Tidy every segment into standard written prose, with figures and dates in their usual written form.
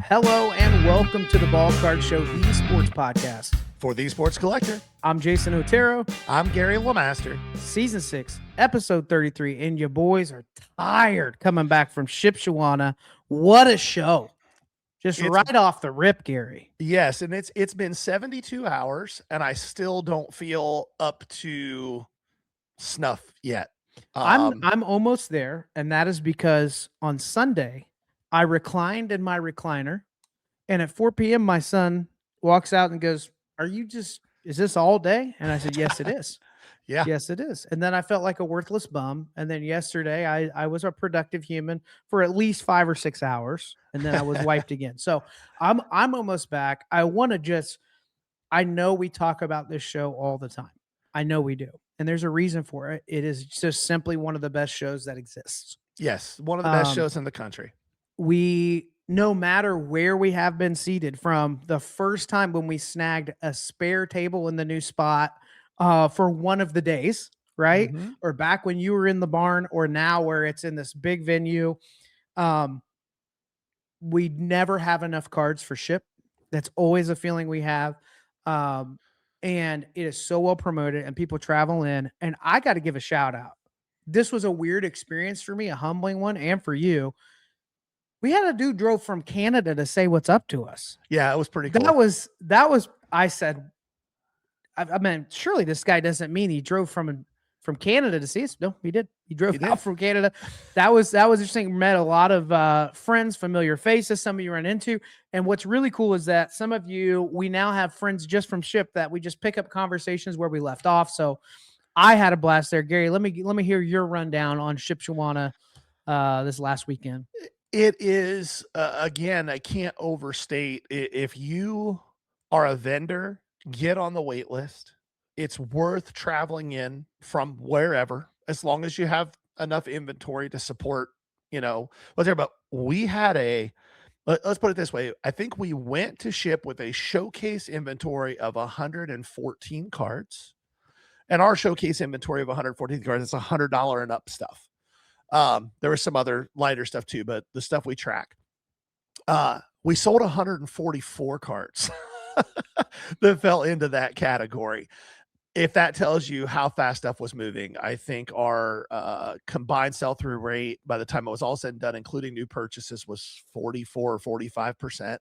Hello and welcome to the Ballcard Show, the sports podcast. For the Sports Collector, I'm Jason Otero. I'm Gary LeMaster. Season 6, episode 33, and your boys are tired coming back from Shipshewana. What a show. Just right off the rip, Gary. Yes, and it's been 72 hours, and I still don't feel up to snuff yet. I'm almost there, and that is because on Sunday, I reclined in my recliner, and at 4 p.m., my son walks out and goes, is this all day? And I said, yes, it is. Yeah. Yes, it is. And then I felt like a worthless bum. And then yesterday I was a productive human for at least 5 or 6 hours. And then I was wiped again. So I'm almost back. I know we talk about this show all the time. I know we do. And there's a reason for it. It is just simply one of the best shows that exists. Yes. One of the best shows in the country. No matter where we have been seated, from the first time when we snagged a spare table in the new spot for one of the days, right? Mm-hmm. Or back when you were in the barn, or now where it's in this big venue. We never have enough cards for Ship. That's always a feeling we have. And it is so well promoted and people travel in, and I got to give a shout out. This was a weird experience for me, a humbling one, and for you. We had a dude drove from Canada to say what's up to us. Yeah, it was pretty cool. That was, I said, I mean, surely this guy doesn't mean he drove from Canada to see us. No, he did. He drove out from Canada. That was interesting. Met a lot of friends, familiar faces, some of you run into. And what's really cool is that some of you, we now have friends just from Ship that we just pick up conversations where we left off. So I had a blast there. Gary, let me hear your rundown on Shipshewana this last weekend. It is, again, I can't overstate, if you are a vendor, get on the wait list. It's worth traveling in from wherever, as long as you have enough inventory to support, what's there. But we had let's put it this way. I think we went to Ship with a showcase inventory of 114 cards, and our showcase inventory of 114 cards, it's $100 and up stuff. There was some other lighter stuff too, but the stuff we track, we sold 144 cards that fell into that category. If that tells you how fast stuff was moving, I think our combined sell-through rate by the time it was all said and done, including new purchases, was 44 or 45%.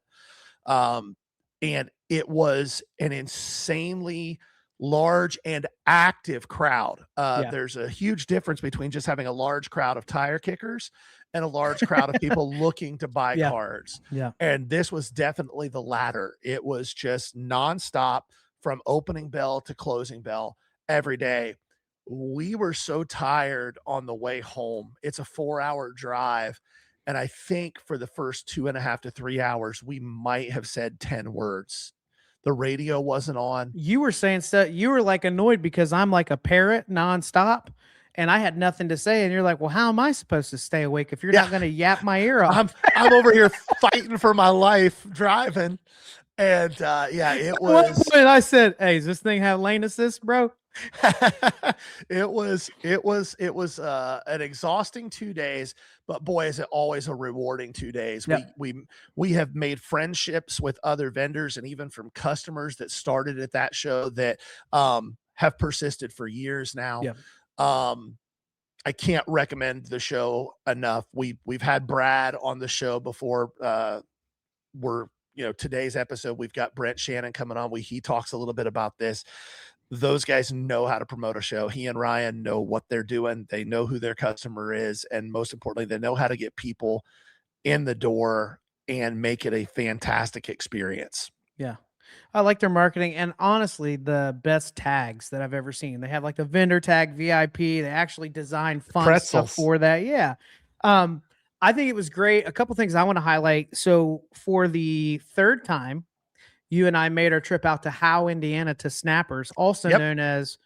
And it was an insanely large and active crowd. There's a huge difference between just having a large crowd of tire kickers and a large crowd of people looking to buy cards. Yeah. And this was definitely the latter. It was just nonstop from opening bell to closing bell every day. We were so tired on the way home. It's a 4-hour drive. And I think for the first 2.5 to 3 hours, we might have said 10 words. The radio wasn't on. You were saying stuff. You were like annoyed because I'm like a parrot nonstop, and I had nothing to say. And you're like, well, how am I supposed to stay awake if you're not going to yap my ear off? I'm over here fighting for my life driving. And it was. At one point I said, hey, does this thing have lane assist, bro? It was an exhausting 2 days, but boy, is it always a rewarding 2 days. Yep. We have made friendships with other vendors and even from customers that started at that show that have persisted for years now. Yep. I can't recommend the show enough. We've had Brad on the show before. Today's episode, we've got Brent Shannon coming on. He talks a little bit about this. Those guys know how to promote a show. He and Ryan know what they're doing. They know who their customer is. And most importantly, they know how to get people in the door and make it a fantastic experience. Yeah. I like their marketing, and honestly, the best tags that I've ever seen. They have like the vendor tag VIP. They actually designed fun stuff for that. Yeah. I think it was great. A couple things I want to highlight. So for the third time, you and I made our trip out to Howe, Indiana, to Snappers, also known as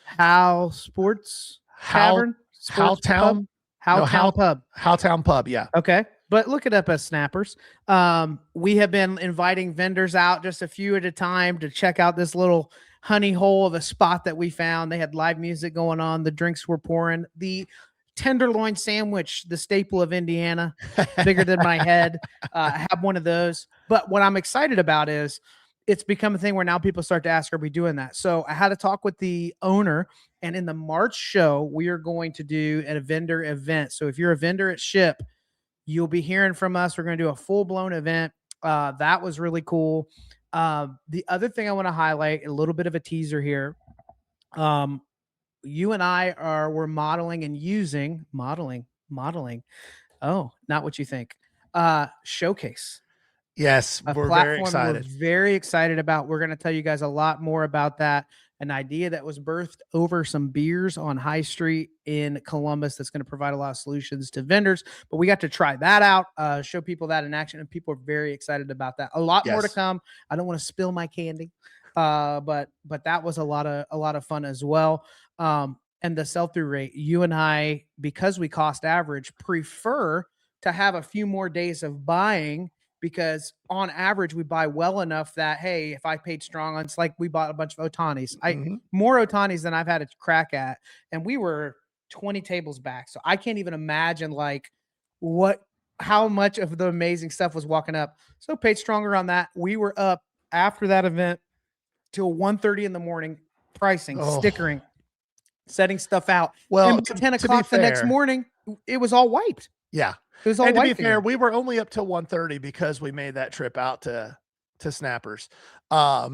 Howe Sports Tavern, Howtown Pub. Yeah. Okay. But look it up as Snappers. We have been inviting vendors out just a few at a time to check out this little honey hole of a spot that we found. They had live music going on. The drinks were pouring. The tenderloin sandwich, the staple of Indiana, bigger than my head. Have one of those. But what I'm excited about is it's become a thing where now people start to ask, are we doing that? So I had a talk with the owner, and in the March show, we are going to do a vendor event. So if you're a vendor at Ship, you'll be hearing from us. We're going to do a full-blown event. That was really cool. The other thing I want to highlight, a little bit of a teaser here. You and I we're modeling and using modeling. Oh, not what you think. Showcase. Yes, A we're very platform excited. we're very excited about. We're going to tell you guys a lot more about that. An idea that was birthed over some beers on High Street in Columbus that's going to provide a lot of solutions to vendors. But we got to try that out, show people that in action, and people are very excited about that. A lot more to come. I don't want to spill my candy, but that was a lot of fun as well. And the sell-through rate, you and I, because we cost average, prefer to have a few more days of buying, because on average we buy well enough that, hey, if I paid strong on, it's like we bought a bunch of Otanis. More Otanis than I've had a crack at, and we were 20 tables back. So I can't even imagine like how much of the amazing stuff was walking up. So paid stronger on that. We were up after that event till 1:30 in the morning, pricing, stickering, setting stuff out. Well, and by 10 o'clock the next morning, it was all wiped. Yeah. It was all and to be wiped fair, again. we were only up till 1:30 because we made that trip out to Snappers. I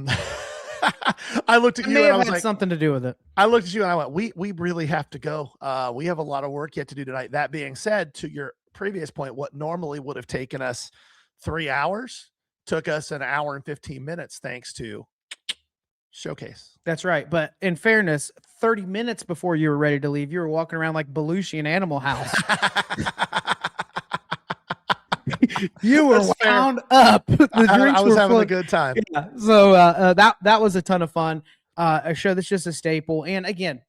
looked at you and I was like, something to do with it. I looked at you and I went, we really have to go. We have a lot of work yet to do tonight. That being said, to your previous point, what normally would have taken us 3 hours took us an hour and 15 minutes thanks to Showcase. That's right. But in fairness, 30 minutes before you were ready to leave, you were walking around like Belushi in Animal House. You were wound up. The drinks I was having flowing. a good time. Yeah. So that was a ton of fun. A show that's just a staple. And again,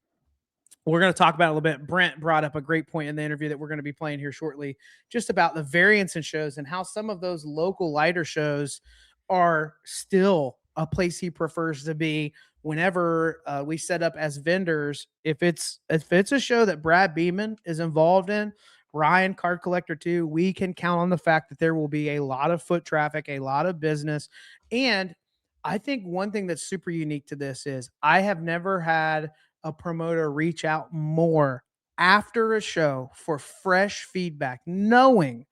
we're going to talk about it a little bit. Brent brought up a great point in the interview that we're going to be playing here shortly, just about the variance in shows and how some of those local lighter shows are still a place he prefers to be whenever we set up as vendors. If it's a show that Brad Beeman is involved in, Ryan, card collector too, we can count on the fact that there will be a lot of foot traffic, a lot of business. And I think one thing that's super unique to this is I have never had a promoter reach out more after a show for fresh feedback, knowing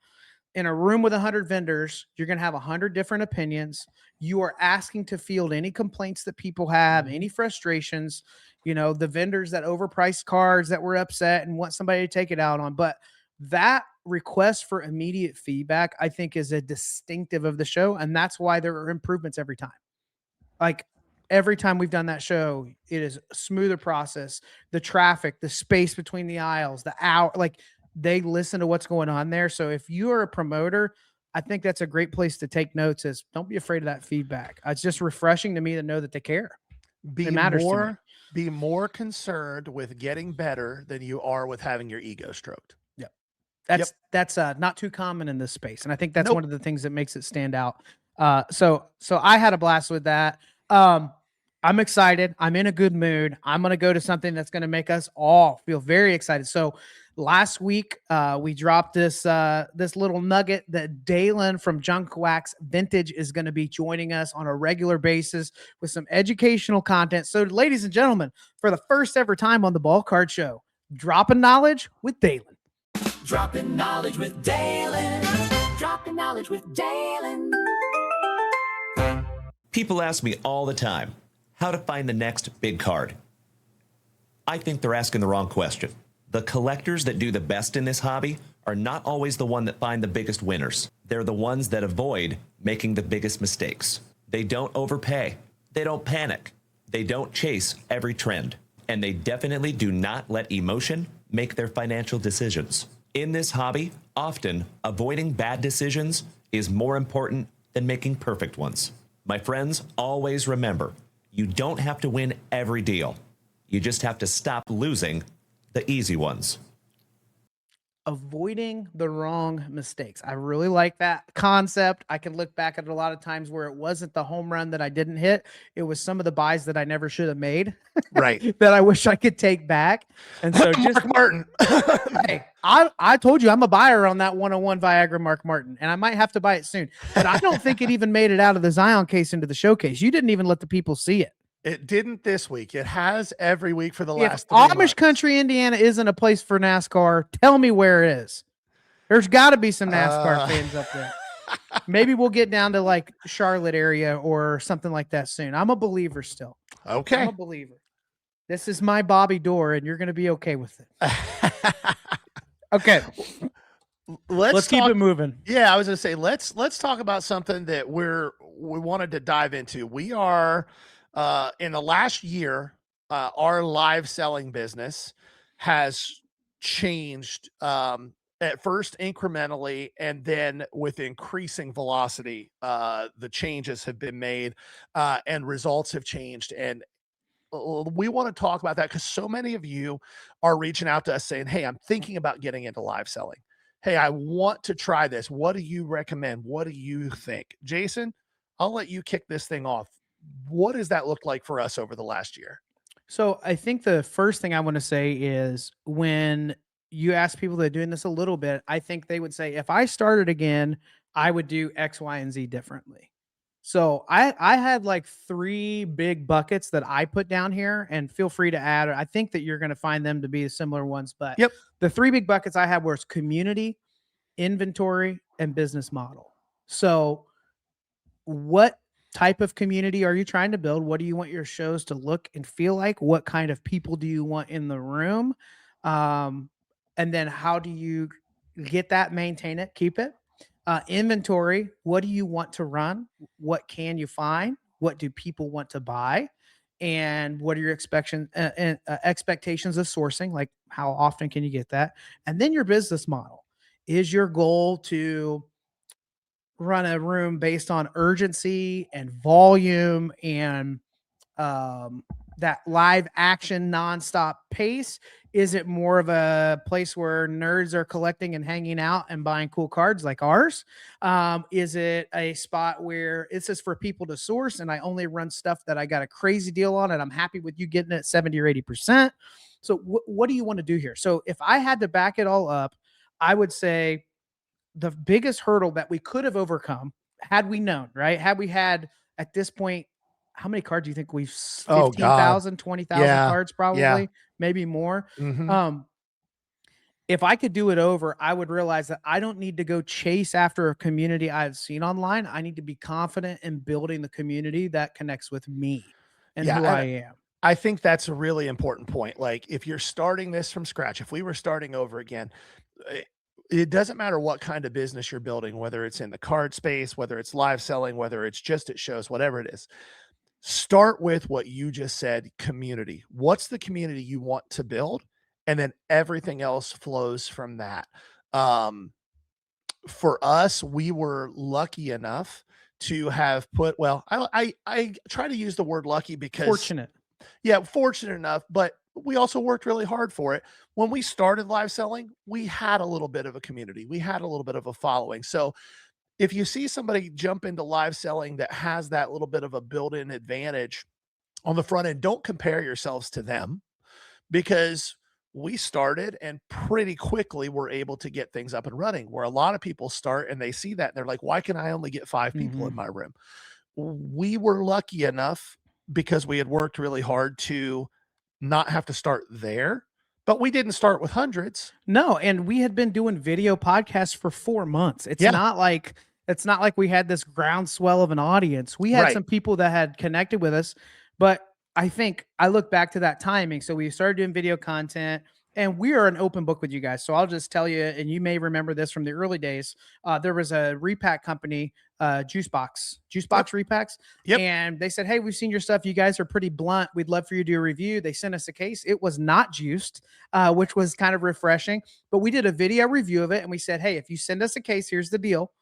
in a room with 100 vendors, you're going to have 100 different opinions. You are asking to field any complaints that people have, any frustrations, the vendors that overpriced cards that were upset and want somebody to take it out on. But that request for immediate feedback, I think, is a distinctive of the show. And that's why there are improvements every time. Like every time we've done that show, it is a smoother process. The traffic, the space between the aisles, the hour, like they listen to what's going on there. So if you are a promoter, I think that's a great place to take notes. Is don't be afraid of that feedback. It's just refreshing to me to know that they care. It matters to me. Be more concerned with getting better than you are with having your ego stroked. That's not too common in this space. And I think that's one of the things that makes it stand out. So I had a blast with that. I'm excited. I'm in a good mood. I'm going to go to something that's going to make us all feel very excited. So last week, we dropped this little nugget that Dalen from Junk Wax Vintage is going to be joining us on a regular basis with some educational content. So ladies and gentlemen, for the first ever time on the Ballcard Show, Droppin Knowledge with Dalen. Droppin Knowledge with Dalen. Droppin Knowledge with Dalen. People ask me all the time how to find the next big card. I think they're asking the wrong question. The collectors that do the best in this hobby are not always the one that find the biggest winners. They're the ones that avoid making the biggest mistakes. They don't overpay. They don't panic. They don't chase every trend. And they definitely do not let emotion make their financial decisions. In this hobby, often avoiding bad decisions is more important than making perfect ones. My friends, always remember, you don't have to win every deal. You just have to stop losing the easy ones. avoiding the wrong mistakes. I really like that concept. I can look back at a lot of times where it wasn't the home run that I didn't hit. It was some of the buys that I never should have made. Right. That I wish I could take back. And so just Mark Martin. hey, I told you I'm a buyer on that 101 Viagra Mark Martin, and I might have to buy it soon. But I don't think it even made it out of the Zion case into the showcase. You didn't even let the people see it. It didn't this week. It has every week for the If last 3 Amish months. country, Indiana isn't a place for NASCAR, tell me where it is. There's got to be some NASCAR fans up there. Maybe we'll get down to like Charlotte area or something like that soon. I'm a believer still. I'm Okay. a believer. This is my Bobby Dorr, and you're going to be okay with it. Okay. Let's keep it moving. Yeah, I was going to say let's talk about something that we wanted to dive into. We are in the last year, our live selling business has changed at first incrementally and then with increasing velocity. The changes have been made and results have changed. And we want to talk about that because so many of you are reaching out to us saying, hey, I'm thinking about getting into live selling. Hey, I want to try this. What do you recommend? What do you think? Jason, I'll let you kick this thing off. What does that look like for us over the last year? So I think the first thing I want to say is when you ask people that are doing this a little bit, I think they would say, if I started again, I would do X, Y, and Z differently. So I had like 3 big buckets that I put down here, and feel free to add. I think that you're going to find them to be similar ones, but Yep. The 3 big buckets I had was community, inventory, and business model. So what type of community are you trying to build? What do you want your shows to look and feel like? What kind of people do you want in the room? And then how do you get that, maintain it, keep it? Inventory, what do you want to run? What can you find? What do people want to buy? And what are your expectations of sourcing? Like how often can you get that? And then your business model. Is your goal to run a room based on urgency and volume and that live action nonstop pace? Is it more of a place where nerds are collecting and hanging out and buying cool cards like ours? Is it a spot where it's just for people to source and I only run stuff that I got a crazy deal on and I'm happy with you getting it 70 or 80%? So what do you want to do here? So if I had to back it all up, I would say the biggest hurdle that we could have overcome had we known, right? Had we had at this point, how many cards do you think we've 15,000, 20,000 cards, probably, maybe more. Mm-hmm. If I could do it over, I would realize that I don't need to go chase after a community I've seen online. I need to be confident in building the community that connects with me and who I am. I think that's a really important point. Like if you're starting this from scratch, if we were starting over again, it doesn't matter what kind of business you're building, whether it's in the card space, whether it's live selling, whether it's just at shows, whatever it is. Start with what you just said, community. What's the community you want to build? And then everything else flows from that. For us, we were lucky enough to have put, well, I try to use the word lucky because fortunate enough, but we also worked really hard for it. When we started live selling, we had a little bit of a community. We had a little bit of a following. So if you see somebody jump into live selling that has that little bit of a built-in advantage on the front end, don't compare yourselves to them, because we started and pretty quickly were able to get things up and running, where a lot of people start and they see that and they're like, why can I only get 5 people in my room? We were lucky enough because we had worked really hard to not have to start there, but we didn't start with hundreds. No. And we had been doing video podcasts for 4 months. It's not like we had this groundswell of an audience. We had some people that had connected with us, but I think I look back to that timing. So we started doing video content and we are an open book with you guys. So I'll just tell you, and you may remember this from the early days. There was a repack company, Juicebox repacks. Yep. And they said, hey, we've seen your stuff. You guys are pretty blunt. We'd love for you to do a review. They sent us a case. It was not juiced, which was kind of refreshing, but we did a video review of it. And we said, hey, if you send us a case, here's the deal.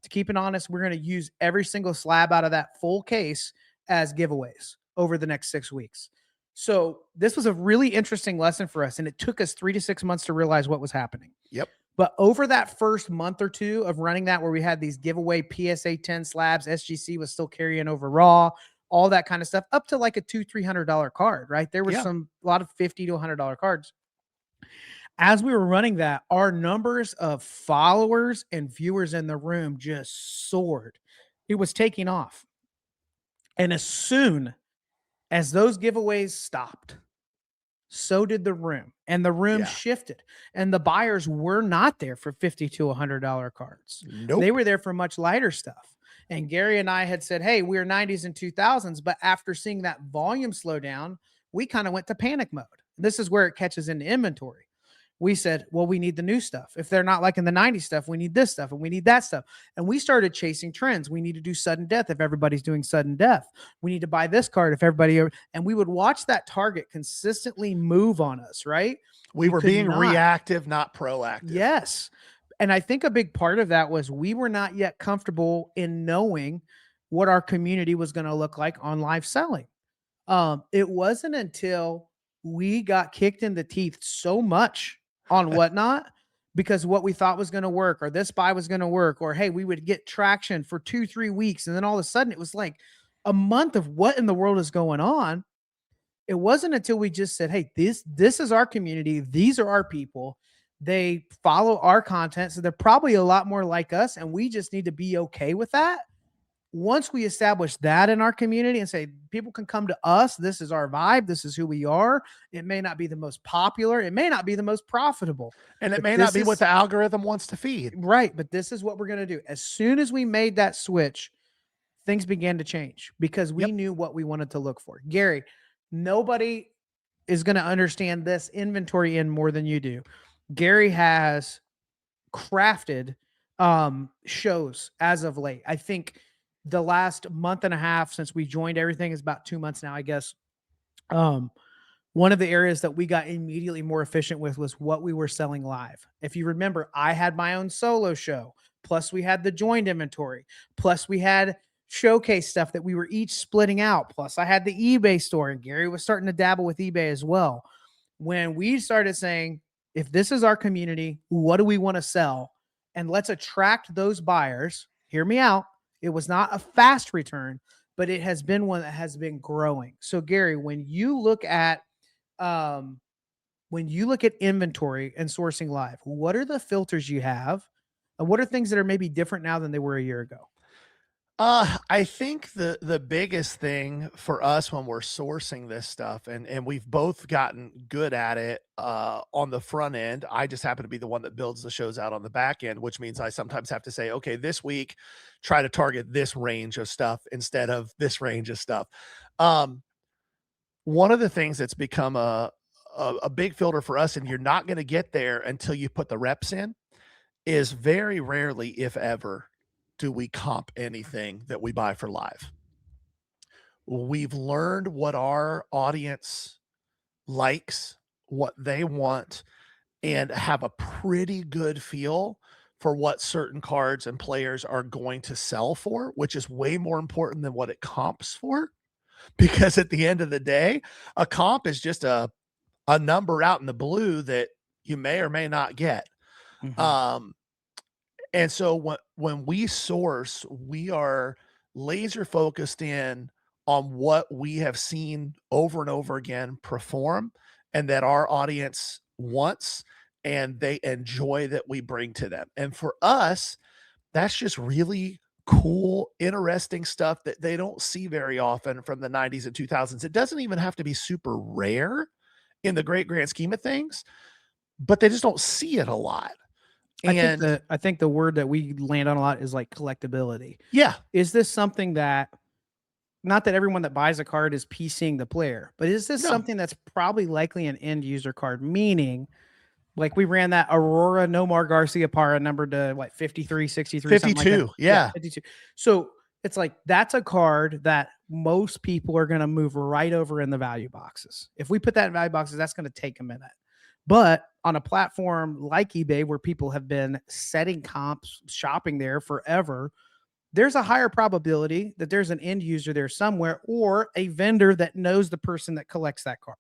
To keep it honest, we're going to use every single slab out of that full case as giveaways over the next 6 weeks. So this was a really interesting lesson for us. And it took us 3 to 6 months to realize what was happening. Yep. But over that first month or two of running that, where we had these giveaway PSA 10 slabs, SGC was still carrying over raw, all that kind of stuff, up to like a $200-300 card, right? There were a lot of $50 to $100 cards. As we were running that, our numbers of followers and viewers in the room just soared. It was taking off. And as soon as those giveaways stopped, so did the room. And the room shifted. And the buyers were not there for $50 to $100 cards. Nope. They were there for much lighter stuff. And Gary and I had said, hey, we're 90s and 2000s. But after seeing that volume slow down, we kind of went to panic mode. This is where it catches into inventory. We said, well, we need the new stuff. If they're not liking the 90s stuff, we need this stuff and we need that stuff. And we started chasing trends. We need to do sudden death if everybody's doing sudden death. We need to buy this card if everybody, and we would watch that target consistently move on us, right? We were being reactive, not proactive. Yes. And I think a big part of that was we were not yet comfortable in knowing what our community was going to look like on live selling. It wasn't until we got kicked in the teeth so much on Whatnot, because what we thought was going to work, or this buy was going to work, or hey, we would get traction for 2-3 weeks. And then all of a sudden it was like a month of what in the world is going on. It wasn't until we just said, hey, this is our community. These are our people. They follow our content. So they're probably a lot more like us. And we just need to be okay with that. Once we establish that in our community and say, people can come to us, this is our vibe, this is who we are. It may not be the most popular, it may not be the most profitable, and it may not be what the algorithm wants to feed. Right. But this is what we're going to do. As soon as we made that switch, things began to change because we knew what we wanted to look for. Gary, nobody is going to understand this inventory in more than you do. Gary has crafted shows as of late. I think the last month and a half since we joined everything is about 2 months now, I guess. One of the areas that we got immediately more efficient with was what we were selling live. If you remember, I had my own solo show, plus we had the joined inventory, plus we had showcase stuff that we were each splitting out, plus I had the eBay store, and Gary was starting to dabble with eBay as well. When we started saying, if this is our community, what do we want to sell? And let's attract those buyers. Hear me out. It was not a fast return, but it has been one that has been growing. So Gary, when you look at inventory and sourcing live, what are the filters you have? And what are things that are maybe different now than they were a year ago? I think the biggest thing for us when we're sourcing this stuff, and we've both gotten good at it on the front end. I just happen to be the one that builds the shows out on the back end, which means I sometimes have to say, okay, this week, try to target this range of stuff instead of this range of stuff. One of the things that's become a big filter for us, and you're not going to get there until you put the reps in, is very rarely, if ever, do we comp anything that we buy for live. We've learned what our audience likes, what they want, and have a pretty good feel for what certain cards and players are going to sell for, which is way more important than what it comps for. Because at the end of the day, a comp is just a number out in the blue that you may or may not get. Mm-hmm. And so when we source, we are laser focused in on what we have seen over and over again perform, and that our audience wants and they enjoy that we bring to them. And for us, that's just really cool, interesting stuff that they don't see very often from the 90s and 2000s. It doesn't even have to be super rare in the great grand scheme of things, but they just don't see it a lot. And I think the word that we land on a lot is like collectability. Yeah. Is this something that, not that everyone that buys a card is PCing the player, but is this something that's probably likely an end user card? Meaning, like we ran that Aurora Nomar Garcia Parra number to what, 53, 63, 52. Like yeah. 52. So it's like, that's a card that most people are going to move right over in the value boxes. If we put that in value boxes, that's going to take a minute. But on a platform like eBay, where people have been setting comps, shopping there forever, there's a higher probability that there's an end user there somewhere, or a vendor that knows the person that collects that card.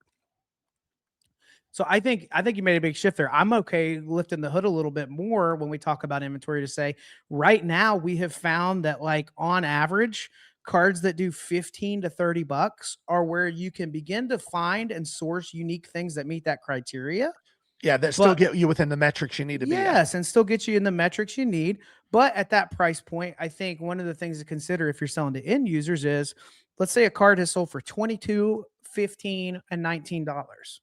So I think you made a big shift there. I'm okay lifting the hood a little bit more when we talk about inventory to say right now we have found that like on average cards that do 15 to 30 bucks are where you can begin to find and source unique things that meet that criteria. Yeah, that still get you within the metrics you need to be at. Yes, and still get you in the metrics you need. But at that price point, I think one of the things to consider if you're selling to end users is, let's say a card has sold for $22, $15, and $19.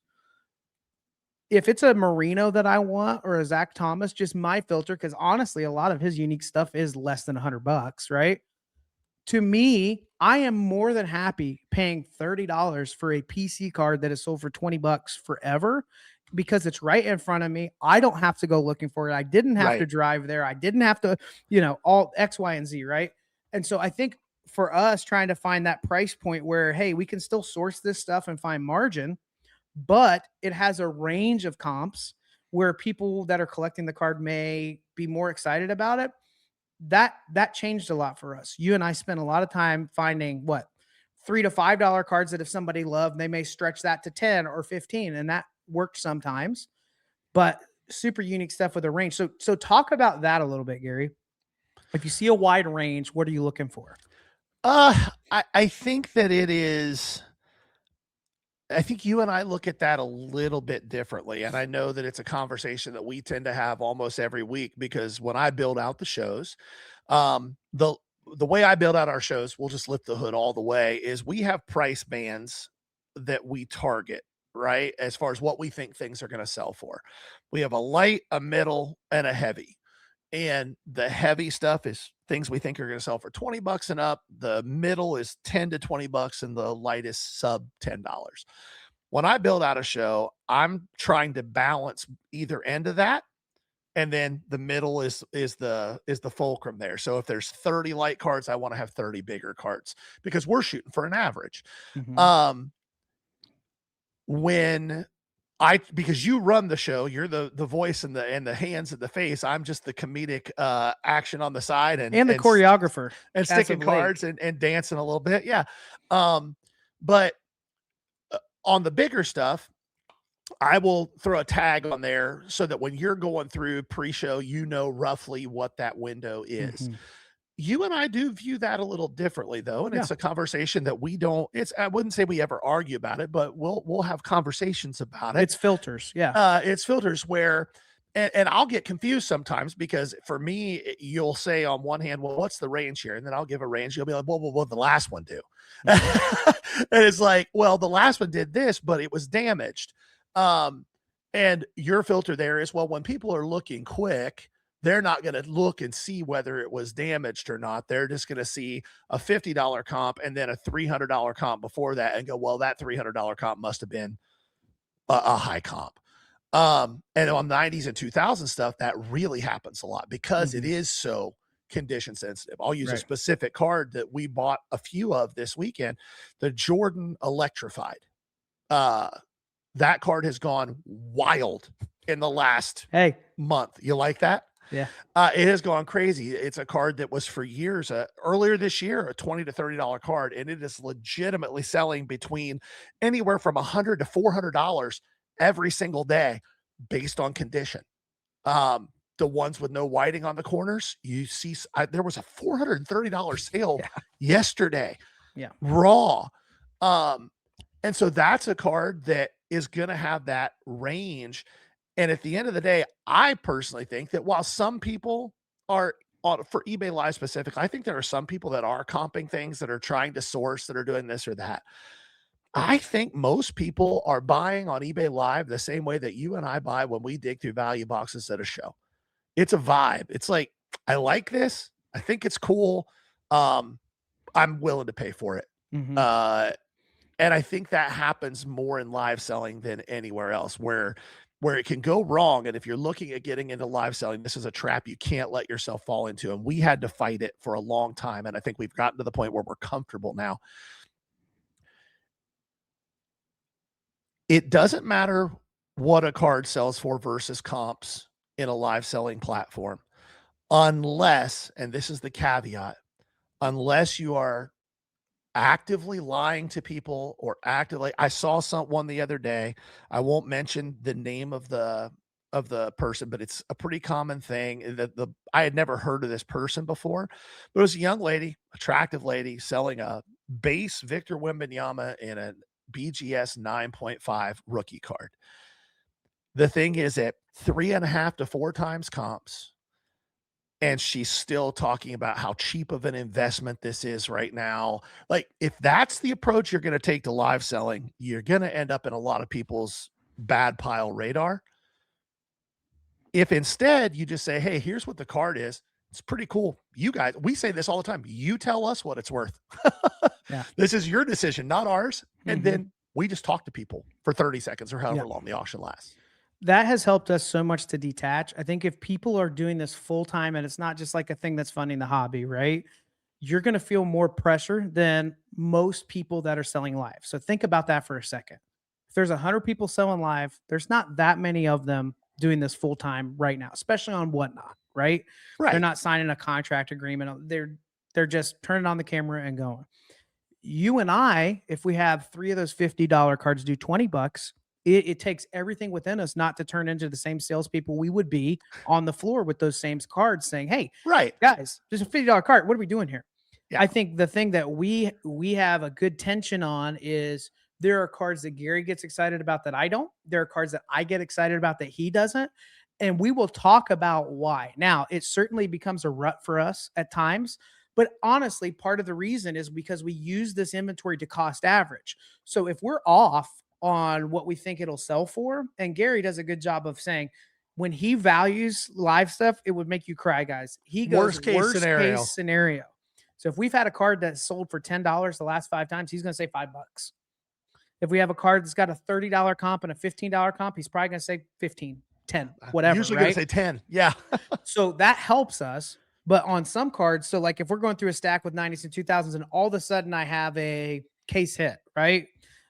If it's a Marino that I want or a Zach Thomas, just my filter, because honestly, a lot of his unique stuff is less than $100, right? To me, I am more than happy paying $30 for a PC card that is sold for $20 forever because it's right in front of me. I don't have to go looking for it. I didn't have to drive there. I didn't have to, all X, Y, and Z, right? And so I think for us trying to find that price point where, hey, we can still source this stuff and find margin, but it has a range of comps where people that are collecting the card may be more excited about it. That changed a lot for us. You and I spent a lot of time finding $3 to $5 cards that if somebody loved, they may stretch that to 10 or 15, and that worked sometimes, but super unique stuff with a range. So talk about that a little bit, Gary. If you see a wide range, what are you looking for? I think that it is. I think you and I look at that a little bit differently. And I know that it's a conversation that we tend to have almost every week, because when I build out the shows, the way I build out our shows, we'll just lift the hood all the way, is we have price bands that we target, right? As far as what we think things are going to sell for. We have a light, a middle, and a heavy. And the heavy stuff is things we think are going to sell for $20 and up. The middle is 10 to 20 bucks, and the light is sub $10. When I build out a show, I'm trying to balance either end of that. And then the middle is the fulcrum there. So if there's 30 light cards, I want to have 30 bigger cards because we're shooting for an average. Mm-hmm. Because you run the show, you're the voice and the hands and the face. I'm just the comedic action on the side and the choreographer and sticking cards and dancing a little bit. Yeah. But on the bigger stuff, I will throw a tag on there so that when you're going through pre-show, you know roughly what that window is. Mm-hmm. You and I do view that a little differently, though, and it's a conversation that we don't. I wouldn't say we ever argue about it, but we'll have conversations about it. It's filters, yeah. It's filters where, and I'll get confused sometimes because for me, you'll say on one hand, well, what's the range here, and then I'll give a range. You'll be like, well, what did the last one do? And it's like, well, the last one did this, but it was damaged. And your filter there is, well, when people are looking quick, they're not going to look and see whether it was damaged or not. They're just going to see a $50 comp and then a $300 comp before that and go, well, that $300 comp must have been a high comp. And on 90s and 2000 stuff, that really happens a lot because it is so condition sensitive. I'll use a specific card that we bought a few of this weekend, the Jordan Electrified. That card has gone wild in the last month. You like that? Yeah. It has gone crazy. It's a card that was for years, earlier this year, a $20 to $30 card, and it is legitimately selling between anywhere from $100 to $400 every single day based on condition. The ones with no whiting on the corners, you see, there was a $430 sale yesterday. Yeah. Raw. And so that's a card that is going to have that range. And at the end of the day, I personally think that while some people are for eBay Live specifically, I think there are some people that are comping things, that are trying to source, that are doing this or that. I think most people are buying on eBay Live the same way that you and I buy when we dig through value boxes at a show. It's a vibe. It's like, I like this. I think it's cool. I'm willing to pay for it. Mm-hmm. And I think that happens more in live selling than anywhere else, where it can go wrong. And if you're looking at getting into live selling, this is a trap you can't let yourself fall into. And we had to fight it for a long time. And I think we've gotten to the point where we're comfortable now. It doesn't matter what a card sells for versus comps in a live selling platform, unless, and this is the caveat, unless you are actively lying to people or actively, I saw one the other day. I won't mention the name of the person, but it's a pretty common thing that I had never heard of this person before, but it was a young lady, attractive lady selling a base Victor Wembanyama in a BGS 9.5 rookie card. The thing is at 3.5 to 4 times comps. And she's still talking about how cheap of an investment this is right now. Like, if that's the approach you're going to take to live selling, you're going to end up in a lot of people's bad pile radar. If instead you just say, hey, here's what the card is, it's pretty cool. You guys, we say this all the time. You tell us what it's worth. Yeah. This is your decision, not ours. And then we just talk to people for 30 seconds or however long the auction lasts. That has helped us so much to detach. I think if people are doing this full time and it's not just like a thing that's funding the hobby, right? You're going to feel more pressure than most people that are selling live. So think about that for a second. If there's 100 people selling live, there's not that many of them doing this full time right now, especially on Whatnot, right? Right. They're not signing a contract agreement. They're just turning on the camera and going. You and I, if we have 3 of those $50 cards do $20, it takes everything within us not to turn into the same salespeople we would be on the floor with those same cards saying, hey, right, guys, there's a $50 card. What are we doing here? Yeah. I think the thing that we have a good tension on is there are cards that Gary gets excited about that I don't. There are cards that I get excited about that he doesn't. And we will talk about why. Now, it certainly becomes a rut for us at times. But honestly, part of the reason is because we use this inventory to cost average. So if we're off on what we think it'll sell for, and Gary does a good job of saying when he values live stuff, it would make you cry, guys. He goes Worst case scenario. So if we've had a card that's sold for $10 the last 5 times, he's going to say $5. If we have a card that's got a $30 comp and a $15 comp, he's probably going to say 15, 10, whatever. Usually right? going to say 10. Yeah. So that helps us. But on some cards, so like if we're going through a stack with 90s and 2000s and all of a sudden I have a case hit, right,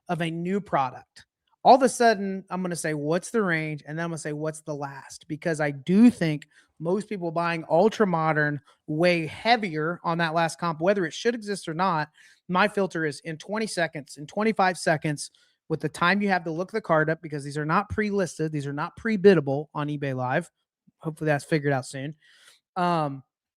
of a new product, all of a sudden I'm going to say, what's the range? And then I'm going to say, what's the last? Because I do think most people buying ultra modern way heavier on that last comp, whether it should exist or not. My filter is in 20 seconds, in 25 seconds, with the time you have to look the card up, because these are not pre-listed. These are not pre-biddable on eBay Live. Hopefully that's figured out soon.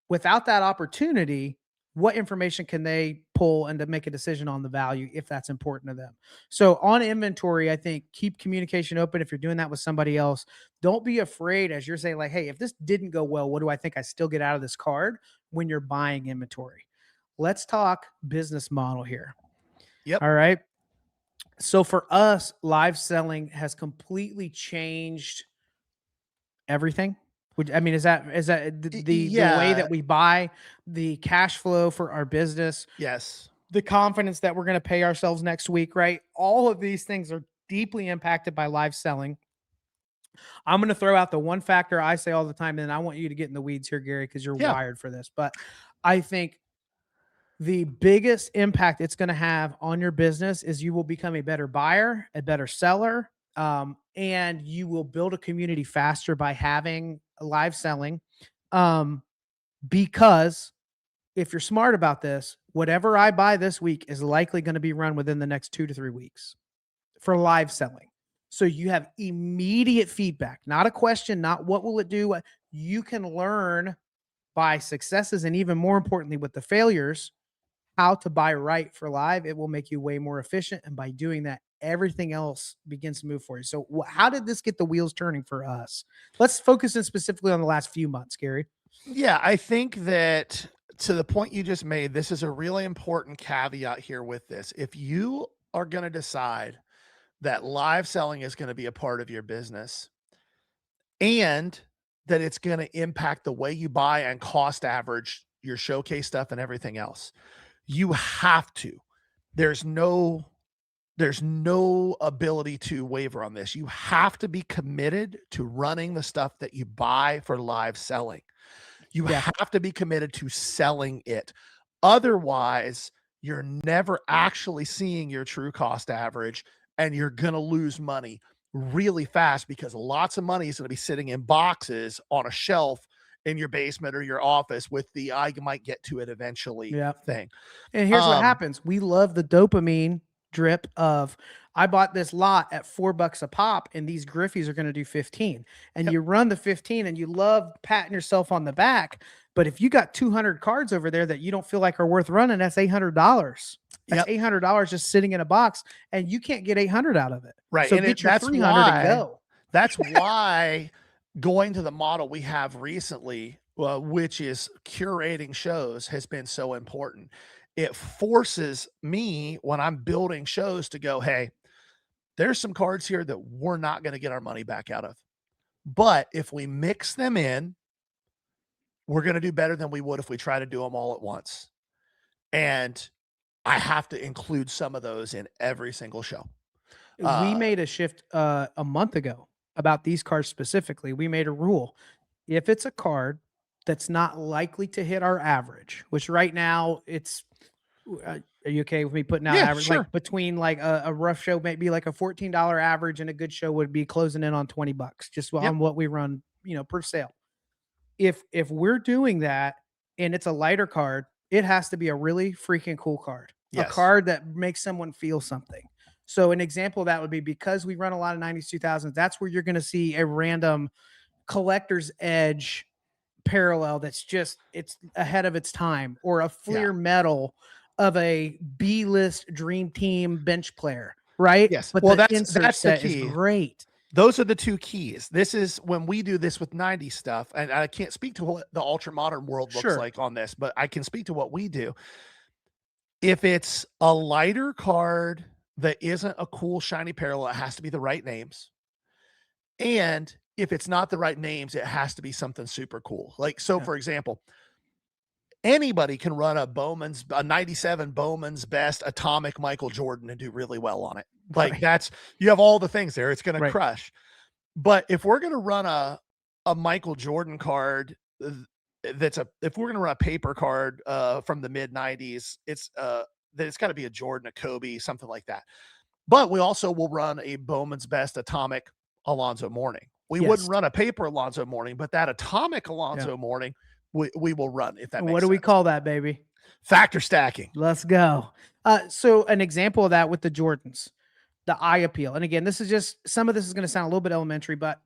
Without that opportunity, what information can they pull and to make a decision on the value if that's important to them? So on inventory, I think keep communication open. If you're doing that with somebody else, don't be afraid as you're saying like, hey, if this didn't go well, what do I think I still get out of this card when you're buying inventory? Let's talk business model here. Yep. All right. So for us, live selling has completely changed everything. I mean, is that the way that we buy, the cash flow for our business? Yes. The confidence that we're going to pay ourselves next week, right? All of these things are deeply impacted by live selling. I'm going to throw out the one factor I say all the time, and I want you to get in the weeds here, Gary, because you're wired for this. But I think the biggest impact it's going to have on your business is you will become a better buyer, a better seller, and you will build a community faster by having live selling. Because if you're smart about this, whatever I buy this week is likely going to be run within the next 2 to 3 weeks for live selling. So you have immediate feedback, not a question, not what will it do. You can learn by successes and even more importantly with the failures, how to buy right for live. It will make you way more efficient. And by doing that, everything else begins to move for you. So how did this get the wheels turning for us? Let's focus in specifically on the last few months, Gary. Yeah, I think that to the point you just made, this is a really important caveat here with this. If you are going to decide that live selling is going to be a part of your business and that it's going to impact the way you buy and cost average your showcase stuff and everything else, you have to. There's no ability to waver on this. You have to be committed to running the stuff that you buy for live selling. You have to be committed to selling it. Otherwise, you're never actually seeing your true cost average, and you're going to lose money really fast because lots of money is going to be sitting in boxes on a shelf in your basement or your office with the I might get to it eventually thing. And here's what happens. We love the dopamine drip of, I bought this lot at $4 a pop and these Griffies are going to do 15. And you run the 15 and you love patting yourself on the back. But if you got 200 cards over there that you don't feel like are worth running, that's $800. That's $800 just sitting in a box, and you can't get 800 out of it. Right. So and get your that's 300 why, and go. That's why going to the model we have recently, which is curating shows, has been so important. It forces me when I'm building shows to go, hey, there's some cards here that we're not going to get our money back out of. But if we mix them in, we're going to do better than we would if we try to do them all at once. And I have to include some of those in every single show. We made a shift a month ago about these cards specifically. We made a rule. If it's a card that's not likely to hit our average, which right now it's, are you okay with me putting out average? Sure. Like between like a rough show, maybe like a $14 average, and a good show would be closing in on $20 just on what we run, per sale. If we're doing that and it's a lighter card, it has to be a really freaking cool card, a card that makes someone feel something. So an example of that would be, because we run a lot of 90s, 2000s, that's where you're going to see a random collector's edge parallel that's just, it's ahead of its time, or a Fleer metal of a B-list dream team bench player, right? Yes. But well, the that's insert set the key. is great. Those are the two keys. This is when we do this with 90s stuff, and I can't speak to what the ultra modern world looks like on this, but I can speak to what we do. If it's a lighter card that isn't a cool shiny parallel, it has to be the right names. And if it's not the right names, it has to be something super cool. Like, so for example, anybody can run a 97 Bowman's Best Atomic Michael Jordan and do really well on it. Like that's, you have all the things there. It's going to crush. But if we're going to run a Michael Jordan card, if we're going to run a paper card from the mid 90s, it's got to be a Jordan, a Kobe, something like that. But we also will run a Bowman's Best Atomic Alonzo Mourning. We wouldn't run a paper Alonzo Mourning, but that Atomic Alonzo Mourning, we will run, if that makes sense. What do we call that, baby? Factor stacking. Let's go. So an example of that with the Jordans, the eye appeal. And again, this is just, some of this is going to sound a little bit elementary, but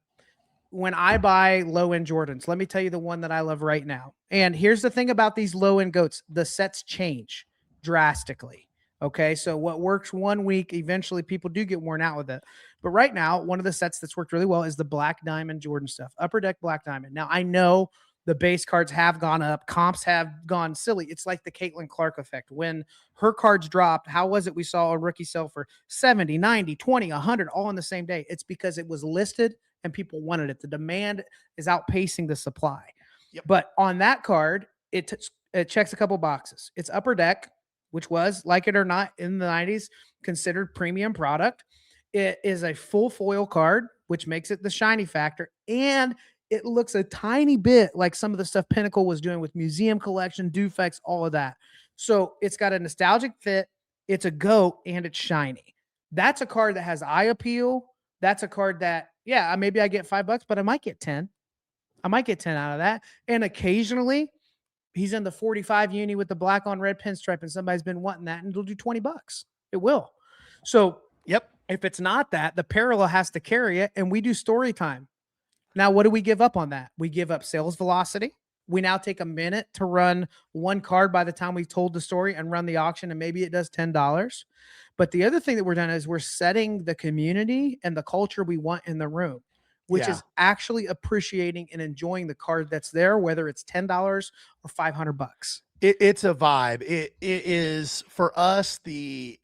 when I buy low-end Jordans, let me tell you the one that I love right now. And here's the thing about these low-end goats, the sets change drastically. Okay, so what works one week, eventually people do get worn out with it. But right now, one of the sets that's worked really well is the Black Diamond Jordan stuff, Upper Deck Black Diamond. Now, I know the base cards have gone up, comps have gone silly. It's like the Caitlin Clark effect. When her cards dropped, how was it we saw a rookie sell for 70, 90, 20, 100 all in the same day? It's because it was listed and people wanted it. The demand is outpacing the supply. But on that card, it checks a couple boxes. It's Upper Deck, which was, like it or not, in the 90s, considered premium product. It is a full foil card, which makes it the shiny factor. And it looks a tiny bit like some of the stuff Pinnacle was doing with museum collection, Dufex, all of that. So it's got a nostalgic fit. It's a goat and it's shiny. That's a card that has eye appeal. That's a card that, maybe I get $5, but I might get 10. I might get 10 out of that. And occasionally he's in the 45 uni with the black on red pinstripe and somebody's been wanting that, and it'll do $20. It will. So if it's not that, the parallel has to carry it, and we do story time. Now, what do we give up on that? We give up sales velocity. We now take a minute to run one card by the time we've told the story and run the auction, and maybe it does $10. But the other thing that we're doing is we're setting the community and the culture we want in the room, which is actually appreciating and enjoying the card that's there, whether it's $10 or $500. It's a vibe. It is, for us, the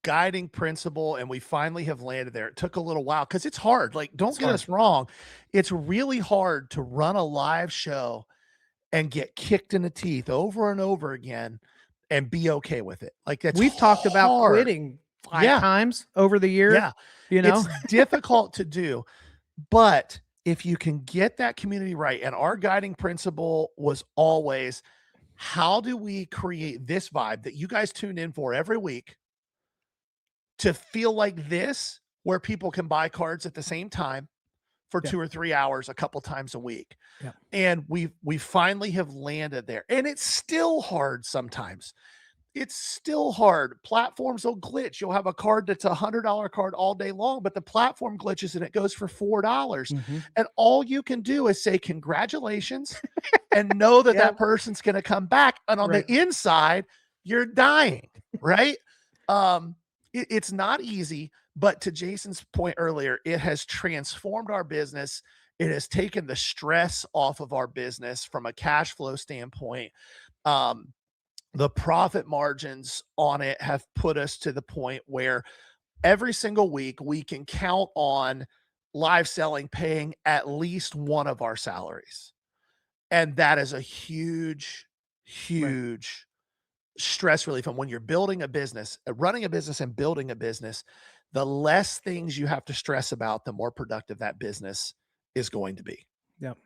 guiding principle, and we finally have landed there. It took a little while because it's hard. Like, don't get us wrong. It's really hard to run a live show and get kicked in the teeth over and over again and be okay with it. Like, that's we've talked about quitting 5 times over the year. Yeah. It's difficult to do. But if you can get that community right, and our guiding principle was always, how do we create this vibe that you guys tune in for every week to feel like this, where people can buy cards at the same time, for Yeah. 2 or 3 hours a couple times a week. Yeah. And we finally have landed there. And it's still hard sometimes. It's still hard. Platforms will glitch. You'll have a card that's $100 card all day long, but the platform glitches and it goes for $4. Mhm. And all you can do is say congratulations and know that Yeah. that person's going to come back. And on Right. the inside, you're dying, right? It's not easy, but to Jason's point earlier, it has transformed our business. It has taken the stress off of our business from a cash flow standpoint. The profit margins on it have put us to the point where every single week we can count on live selling paying at least one of our salaries. And that is a huge, huge stress relief. And when you're building a business, running a business and building a business, the less things you have to stress about, the more productive that business is going to be. Yep.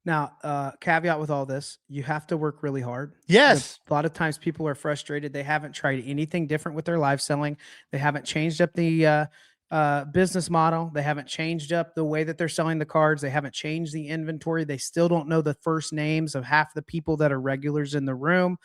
Now, caveat with all this, you have to work really hard. Yes. A lot of times people are frustrated. They haven't tried anything different with their live selling. They haven't changed up the business model. They haven't changed up the way that they're selling the cards. They haven't changed the inventory. They still don't know the first names of half the people that are regulars in the room.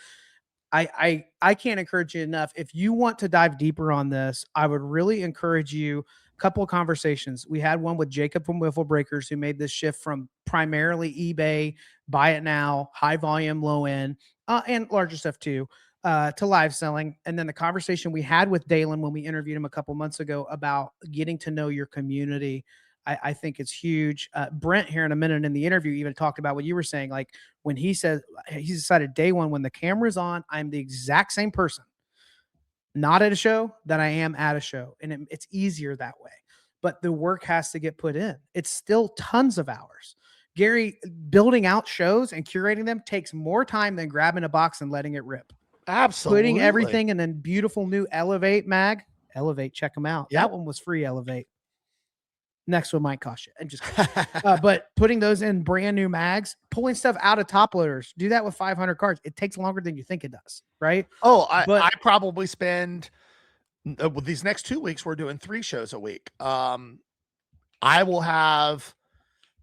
I can't encourage you enough. If you want to dive deeper on this, I would really encourage you. Couple of conversations. We had one with Jacob from Wiffle Breakers, who made this shift from primarily eBay, buy it now, high volume, low end, and larger stuff too, to live selling. And then the conversation we had with Dalen when we interviewed him a couple months ago about getting to know your community. I think it's huge. Brent here in a minute in the interview even talked about what you were saying. Like when he said he decided day one, when the camera's on, I'm the exact same person. Not at a show that I am at a show. And it's easier that way. But the work has to get put in. It's still tons of hours. Gary, building out shows and curating them takes more time than grabbing a box and letting it rip. Absolutely. Putting everything and then beautiful new Elevate mag. Elevate, check them out. Yep. That one was free, Elevate. Next one might cost you. And just but putting those in brand new mags, pulling stuff out of top loaders, do that with 500 cards. It takes longer than you think it does, right? Oh, I probably spend with these next 2 weeks. We're doing 3 shows a week. I will have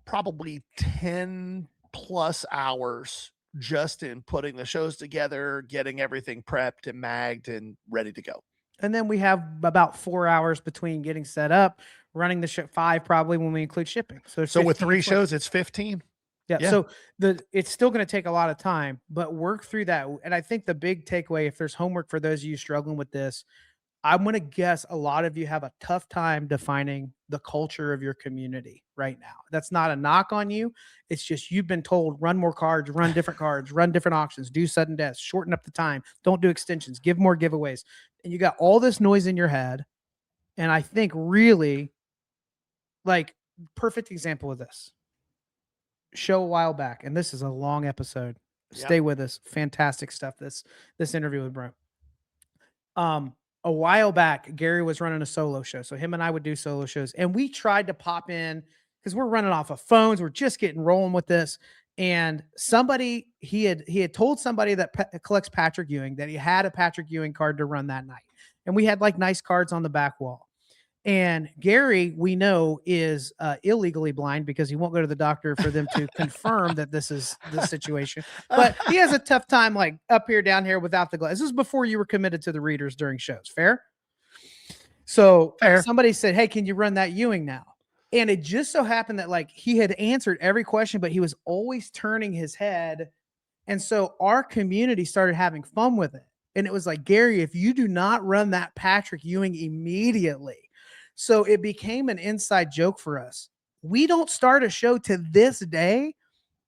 probably 10 plus hours just in putting the shows together, getting everything prepped and magged and ready to go. And then we have about 4 hours between getting set up, running the ship 5 probably when we include shipping. So with 3 shows, it's 15. Yeah. So it's still going to take a lot of time, but work through that. And I think the big takeaway, if there's homework for those of you struggling with this, I'm going to guess a lot of you have a tough time defining the culture of your community right now. That's not a knock on you. It's just you've been told run more cards, run different cards, run different auctions, do sudden deaths, shorten up the time, don't do extensions, give more giveaways. And you got all this noise in your head. And I think really, like, perfect example of this. Show a while back, and this is a long episode. Stay with us. Fantastic stuff. This interview with Brent. A while back, Gary was running a solo show. So him and I would do solo shows. And we tried to pop in because we're running off of phones. We're just getting rolling with this. And somebody, he had told somebody that collects Patrick Ewing that he had a Patrick Ewing card to run that night. And we had like nice cards on the back wall. And Gary, we know, is illegally blind because he won't go to the doctor for them to confirm that this is the situation. But he has a tough time, like up here, down here without the glasses. This is before you were committed to the readers during shows. Fair? So somebody said, hey, can you run that Ewing now? And it just so happened that like he had answered every question, but he was always turning his head. And so our community started having fun with it. And it was like, Gary, if you do not run that Patrick Ewing immediately. So it became an inside joke for us. We don't start a show to this day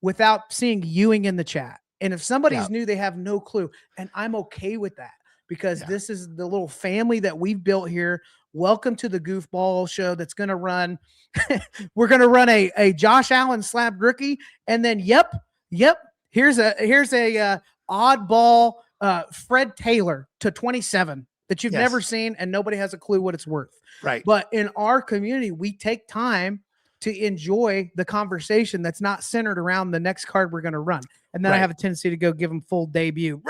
without seeing Ewing in the chat. And if somebody's new, they have no clue. And I'm okay with that because this is the little family that we've built here. Welcome to the goofball show that's going to run. We're going to run a Josh Allen slabbed rookie. And then, yep. Here's a oddball Fred Taylor to 27 that you've never seen and nobody has a clue what it's worth. Right. But in our community, we take time to enjoy the conversation that's not centered around the next card we're going to run. And then I have a tendency to go give them full debut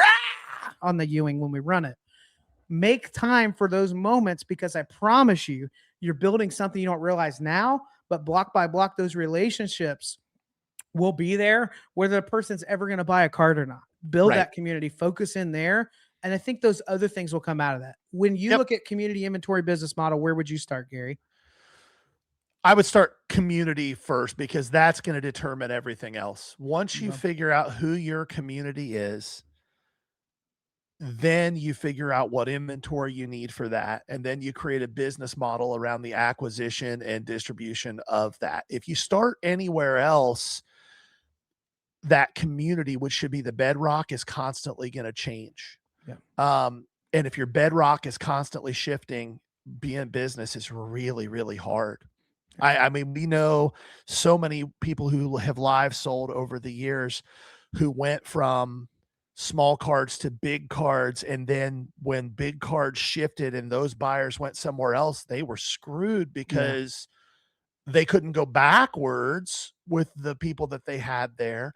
on the Ewing when we run it. Make time for those moments because I promise you, you're building something you don't realize now, but block by block, those relationships will be there, whether the person's ever going to buy a card or not. Build that community, focus in there. And I think those other things will come out of that. When you look at community inventory business model, where would you start, Gary? I would start community first, because that's going to determine everything else. Once you figure out who your community is, then you figure out what inventory you need for that. And then you create a business model around the acquisition and distribution of that. If you start anywhere else, that community, which should be the bedrock, is constantly going to change. And if your bedrock is constantly shifting, being business is really, really hard. I mean, we know so many people who have live sold over the years who went from small cards to big cards. And then when big cards shifted and those buyers went somewhere else, they were screwed because they couldn't go backwards with the people that they had there.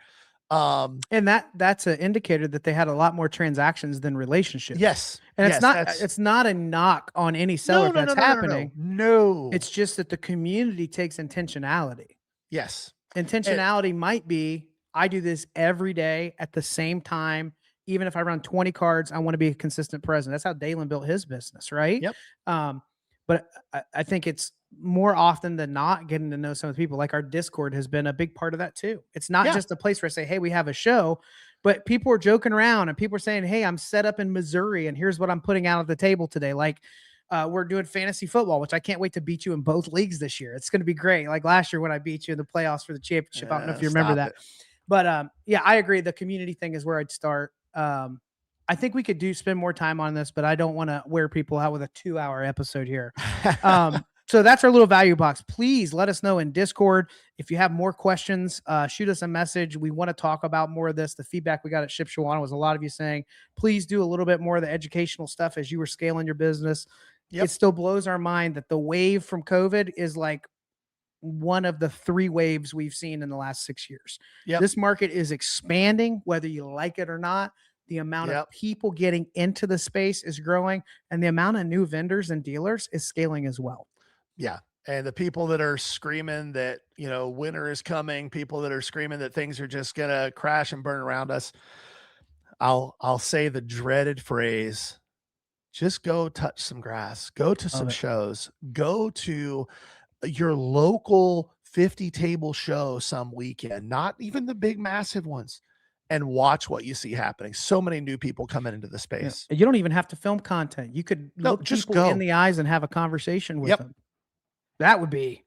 And that's an indicator that they had a lot more transactions than relationships. Yes. And it's not a knock on any seller that's happening. No, it's just that the community takes intentionality. Yes. Intentionality might be, I do this every day at the same time. Even if I run 20 cards, I want to be a consistent presence. That's how Dalen built his business, right? Yep. But I think it's more often than not getting to know some of the people. Like our Discord has been a big part of that too. It's not just a place where I say, hey, we have a show, but people are joking around and people are saying, hey, I'm set up in Missouri and here's what I'm putting out at the table today. Like we're doing fantasy football, which I can't wait to beat you in both leagues this year. It's going to be great. Like last year when I beat you in the playoffs for the championship. I don't know if you remember that. But yeah, I agree. The community thing is where I'd start. I think we could spend more time on this, but I don't want to wear people out with a 2-hour episode here. So that's our little value box. Please let us know in Discord. If you have more questions, shoot us a message. We want to talk about more of this. The feedback we got at Shipshewana was a lot of you saying, please do a little bit more of the educational stuff as you were scaling your business. It still blows our mind that the wave from COVID is like one of the 3 waves we've seen in the last 6 years. This market is expanding, whether you like it or not. The amount of people getting into the space is growing, and the amount of new vendors and dealers is scaling as well. Yeah. And the people that are screaming that, winter is coming, people that are screaming that things are just going to crash and burn around us. I'll say the dreaded phrase, just go touch some grass, go to some shows, go to your local 50 table show some weekend, not even the big massive ones, and watch what you see happening. So many new people coming into the space. You don't even have to film content. You could look people in the eyes and have a conversation with them. That would be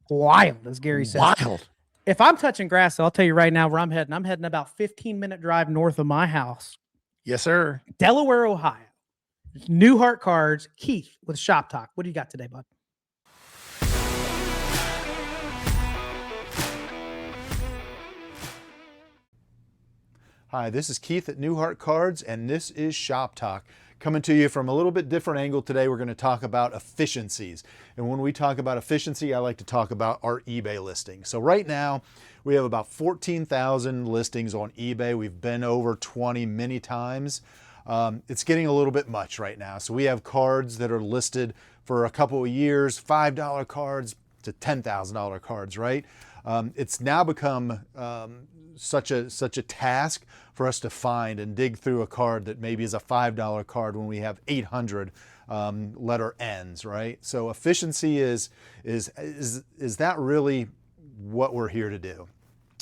wild, as Gary said. Wild. If I'm touching grass, I'll tell you right now where I'm heading. I'm heading about 15-minute drive north of my house. Yes, sir. Delaware, Ohio. New Heart Cards. Keith with Shop Talk. What do you got today, bud? Hi, this is Keith at New Heart Cards, and this is Shop Talk. Coming to you from a little bit different angle today. We're going to talk about efficiencies. And when we talk about efficiency, I like to talk about our eBay listings. So right now, we have about 14,000 listings on eBay. We've been over 20 many times. It's getting a little bit much right now. So we have cards that are listed for a couple of years, $5 cards to $10,000 cards, right? It's now become such a task for us to find and dig through a card that maybe is a $5 card when we have 800 letter N's, right? So efficiency is that really what we're here to do?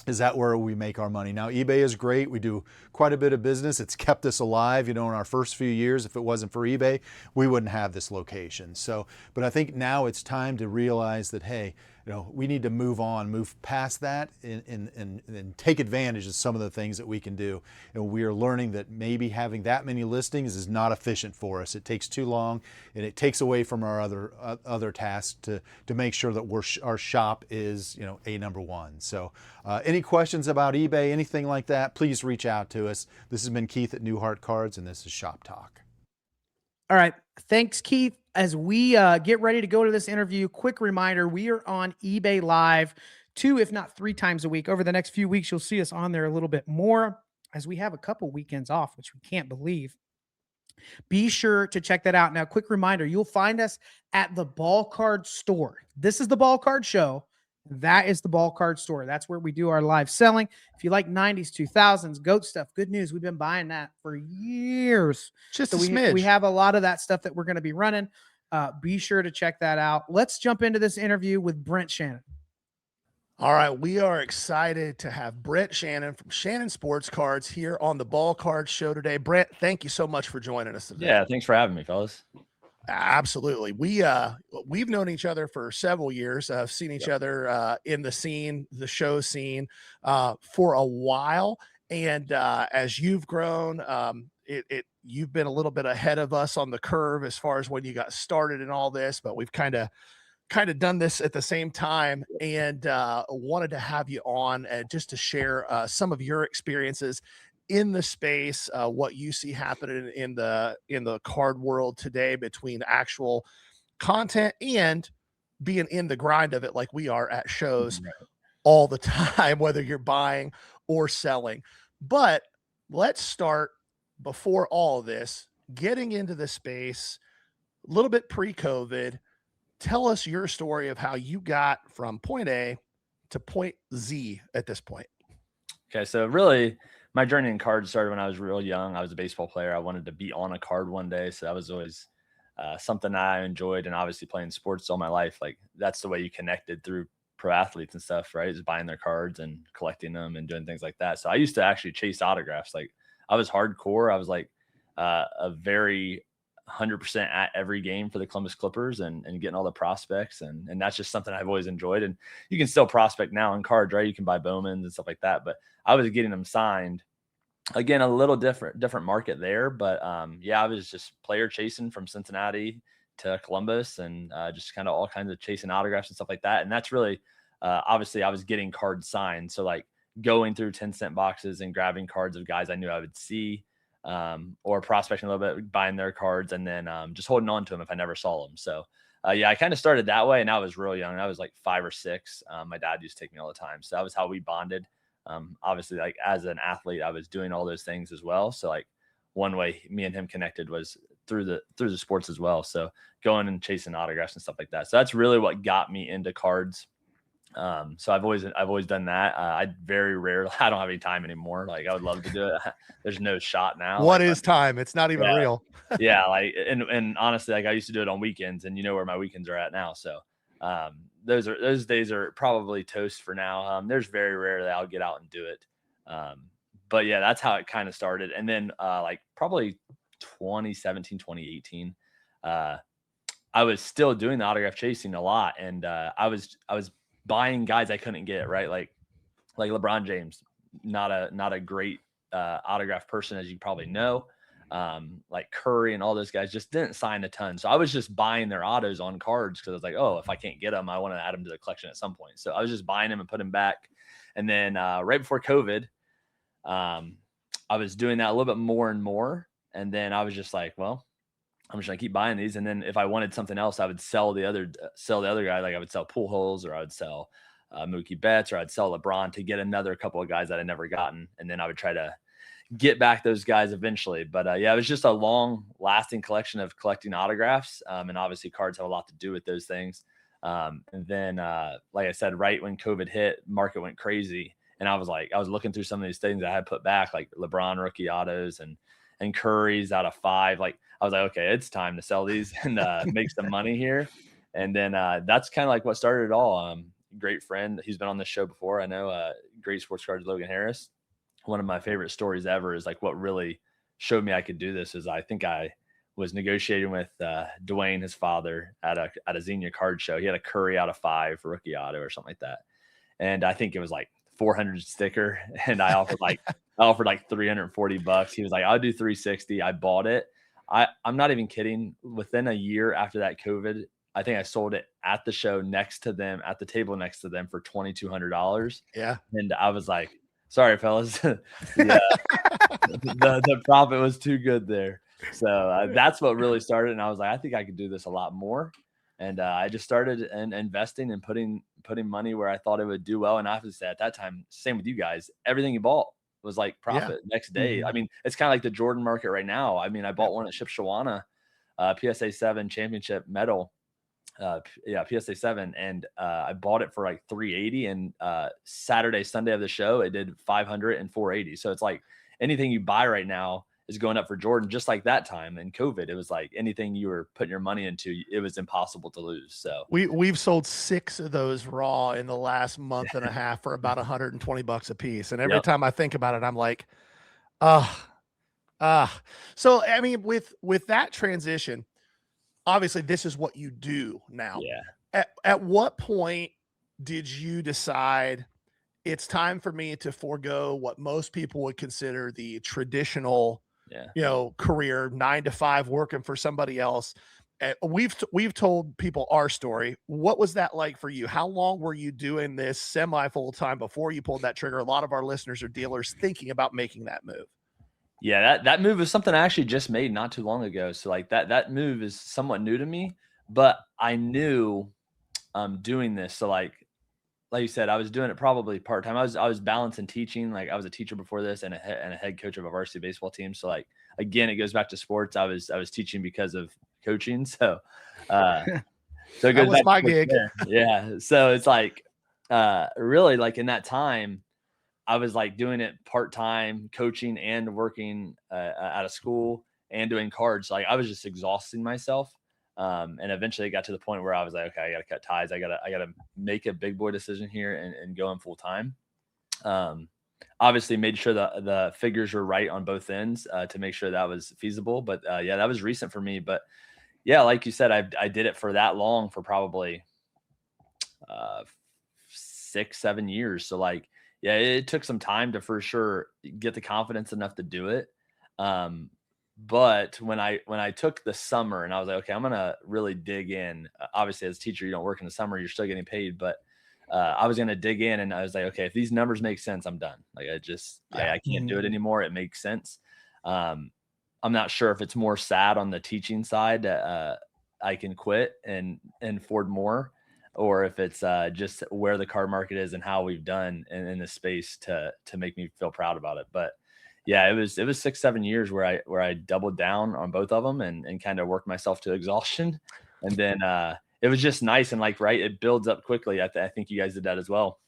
Is that where we make our money? Now, eBay is great. We do quite a bit of business. It's kept us alive. In our first few years, if it wasn't for eBay, we wouldn't have this location. So, but I think now it's time to realize that, hey, we need to move on, move past that and take advantage of some of the things that we can do. And we are learning that maybe having that many listings is not efficient for us. It takes too long, and it takes away from our other tasks to make sure that our shop is, a number one. So any questions about eBay, anything like that, please reach out to us. This has been Keith at New Heart Cards, and this is Shop Talk. All right. Thanks, Keith. As we get ready to go to this interview, quick reminder, we are on eBay Live 2, if not 3 times a week. Over the next few weeks, you'll see us on there a little bit more as we have a couple weekends off, which we can't believe. Be sure to check that out. Now, quick reminder, you'll find us at the Ballcard store. This is the Ballcard show. That is the Ballcard store. That's where we do our live selling. If you like 90s, 2000s, GOAT stuff, good news. We've been buying that for years. Just So a smidge. we have a lot of that stuff that we're going to be running. Be sure to check that out. Let's jump into this interview with Brent Shannon. All right, we are excited to have Brent Shannon from Shannon Sports Cards here on the Ballcard show today. Brent, thank you so much for joining us today. Yeah, thanks for having me, fellas. Absolutely. We've known each other for several years. I've seen each other in the scene, the show scene, for a while. And as you've grown, you've been a little bit ahead of us on the curve as far as when you got started in all this, but we've kind of done this at the same time, and wanted to have you on just to share some of your experiences in the space, what you see happening in the card world today between actual content and being in the grind of it like we are at shows all the time, whether you're buying or selling. But let's start before all of this, getting into the space a little bit pre-COVID. Tell us your story of how you got from point A to point Z at this point. Okay, so really my journey in cards started when I was real young. I was a baseball player. I wanted to be on a card one day. So that was always something I enjoyed. And obviously playing sports all my life, like that's the way you connected through pro athletes and stuff, right? Is buying their cards and collecting them and doing things like that. So I used to actually chase autographs. Like I was hardcore. I was like a very 100% at every game for the Columbus Clippers and getting all the prospects. And that's just something I've always enjoyed. And you can still prospect now in cards, right? You can buy Bowmans and stuff like that. But I was getting them signed. Again, a little different market there. But yeah, I was just player chasing from Cincinnati to Columbus and just kind of all kinds of chasing autographs and stuff like that. And that's really, obviously I was getting cards signed. So like going through 10-cent boxes and grabbing cards of guys I knew I would see, or prospecting a little bit, buying their cards, and then just holding on to them if I never saw them. So yeah, I kind of started that way, and I was real young. I was like 5 or 6. My dad used to take me all the time. So that was how we bonded. Obviously, like as an athlete, I was doing all those things as well. So like one way me and him connected was through the sports as well. So going and chasing autographs and stuff like that. So that's really what got me into cards. So I've always done that. I very rarely, I don't have any time anymore. Like I would love to do it. There's no shot now. What like, is time? It's not even real. Yeah. Like, and honestly, like I used to do it on weekends, and you know where my weekends are at now. So, those days are probably toast for now. There's very rare that I'll get out and do it. But yeah, that's how it kind of started. And then, like probably 2017, 2018, I was still doing the autograph chasing a lot. And, I was buying guys I couldn't get, right? Like LeBron James, not a great autograph person, as you probably know. Like Curry and all those guys just didn't sign a ton. So I was just buying their autos on cards because I was like, oh, if I can't get them, I want to add them to the collection at some point. So I was just buying them and putting them back. And then right before COVID, I was doing that a little bit more and more. And then I was just like, well, I'm just gonna keep buying these. And then if I wanted something else, I would sell the other guy. Like I would sell Pujols, or I would sell Mookie Betts, or I'd sell LeBron to get another couple of guys that I'd never gotten. And then I would try to get back those guys eventually. But yeah, it was just a long lasting collection of collecting autographs. And obviously cards have a lot to do with those things. And then, like I said, right when COVID hit, market went crazy. And I was looking through some of these things I had put back, like LeBron rookie autos and Curry's out of 5. Like I was like, okay, it's time to sell these and make some money here. And then that's kind of like what started it all. Great friend. He's been on this show before. I know great sports cards, Logan Harris. One of my favorite stories ever is like what really showed me I could do this is I think I was negotiating with Dwayne, his father, at a Xenia card show. He had a Curry out of 5 rookie auto or something like that. And I think it was like 400 sticker. And I offered like $340. He was like, I'll do 360. I bought it. I'm not even kidding. Within a year after that COVID, I think I sold it at the show next to them, at the table next to them for $2,200. Yeah. And I was like, sorry, fellas. Yeah, the profit was too good there. So that's what really started. And I was like, I think I could do this a lot more. And I just started investing and putting money where I thought it would do well. And obviously at that time, same with you guys, everything you bought was like profit next day. I mean, it's kind of like the Jordan market right now. I mean, I bought one at Shipshewana, PSA 7 championship medal. PSA 7, and I bought it for like 380, and Saturday, Sunday of the show, it did 500 and 480. So it's like anything you buy right now is going up for Jordan, just like that time in COVID. It was like anything you were putting your money into, it was impossible to lose. So we've sold 6 of those raw in the last month and a half for about $120 a piece. And every time I think about it, I'm like, so I mean, with that transition, obviously this is what you do now. Yeah. At what point did you decide it's time for me to forego what most people would consider the traditional, career, 9 to 5, working for somebody else? And we've told people our story. What was that like for you? How long were you doing this semi full time before you pulled that trigger? A lot of our listeners are dealers thinking about making that move. Yeah, that move is something I actually just made not too long ago. So like that move is somewhat new to me, but I knew doing this. So like you said, I was doing it probably part-time. I was balancing teaching. Like I was a teacher before this and a head coach of a varsity baseball team. So like, again, it goes back to sports. I was teaching because of coaching. So, so it goes that was back my to gig. Yeah. So it's like, really like in that time, I was like doing it part-time, coaching and working out of school and doing cards. Like I was just exhausting myself. And eventually it got to the point where I was like, okay, I got to cut ties. I gotta make a big boy decision here and go in full time. Obviously made sure the figures were right on both ends to make sure that was feasible. But that was recent for me. But yeah, like you said, I did it for that long, for probably 6-7 years. So like, yeah, it took some time to for sure get the confidence enough to do it. But when I took the summer and I was like, okay, I'm going to really dig in. Obviously as a teacher, you don't work in the summer, you're still getting paid, but I was going to dig in and I was like, okay, if these numbers make sense, I'm done. Like I can't do it anymore. It makes sense. I'm not sure if it's more sad on the teaching side that I can quit and afford more, or if it's just where the card market is and how we've done in this space to make me feel proud about it. But yeah, it was 6-7 years where I doubled down on both of them and kind of worked myself to exhaustion. And then it was just nice. And like, right, it builds up quickly. I think you guys did that as well.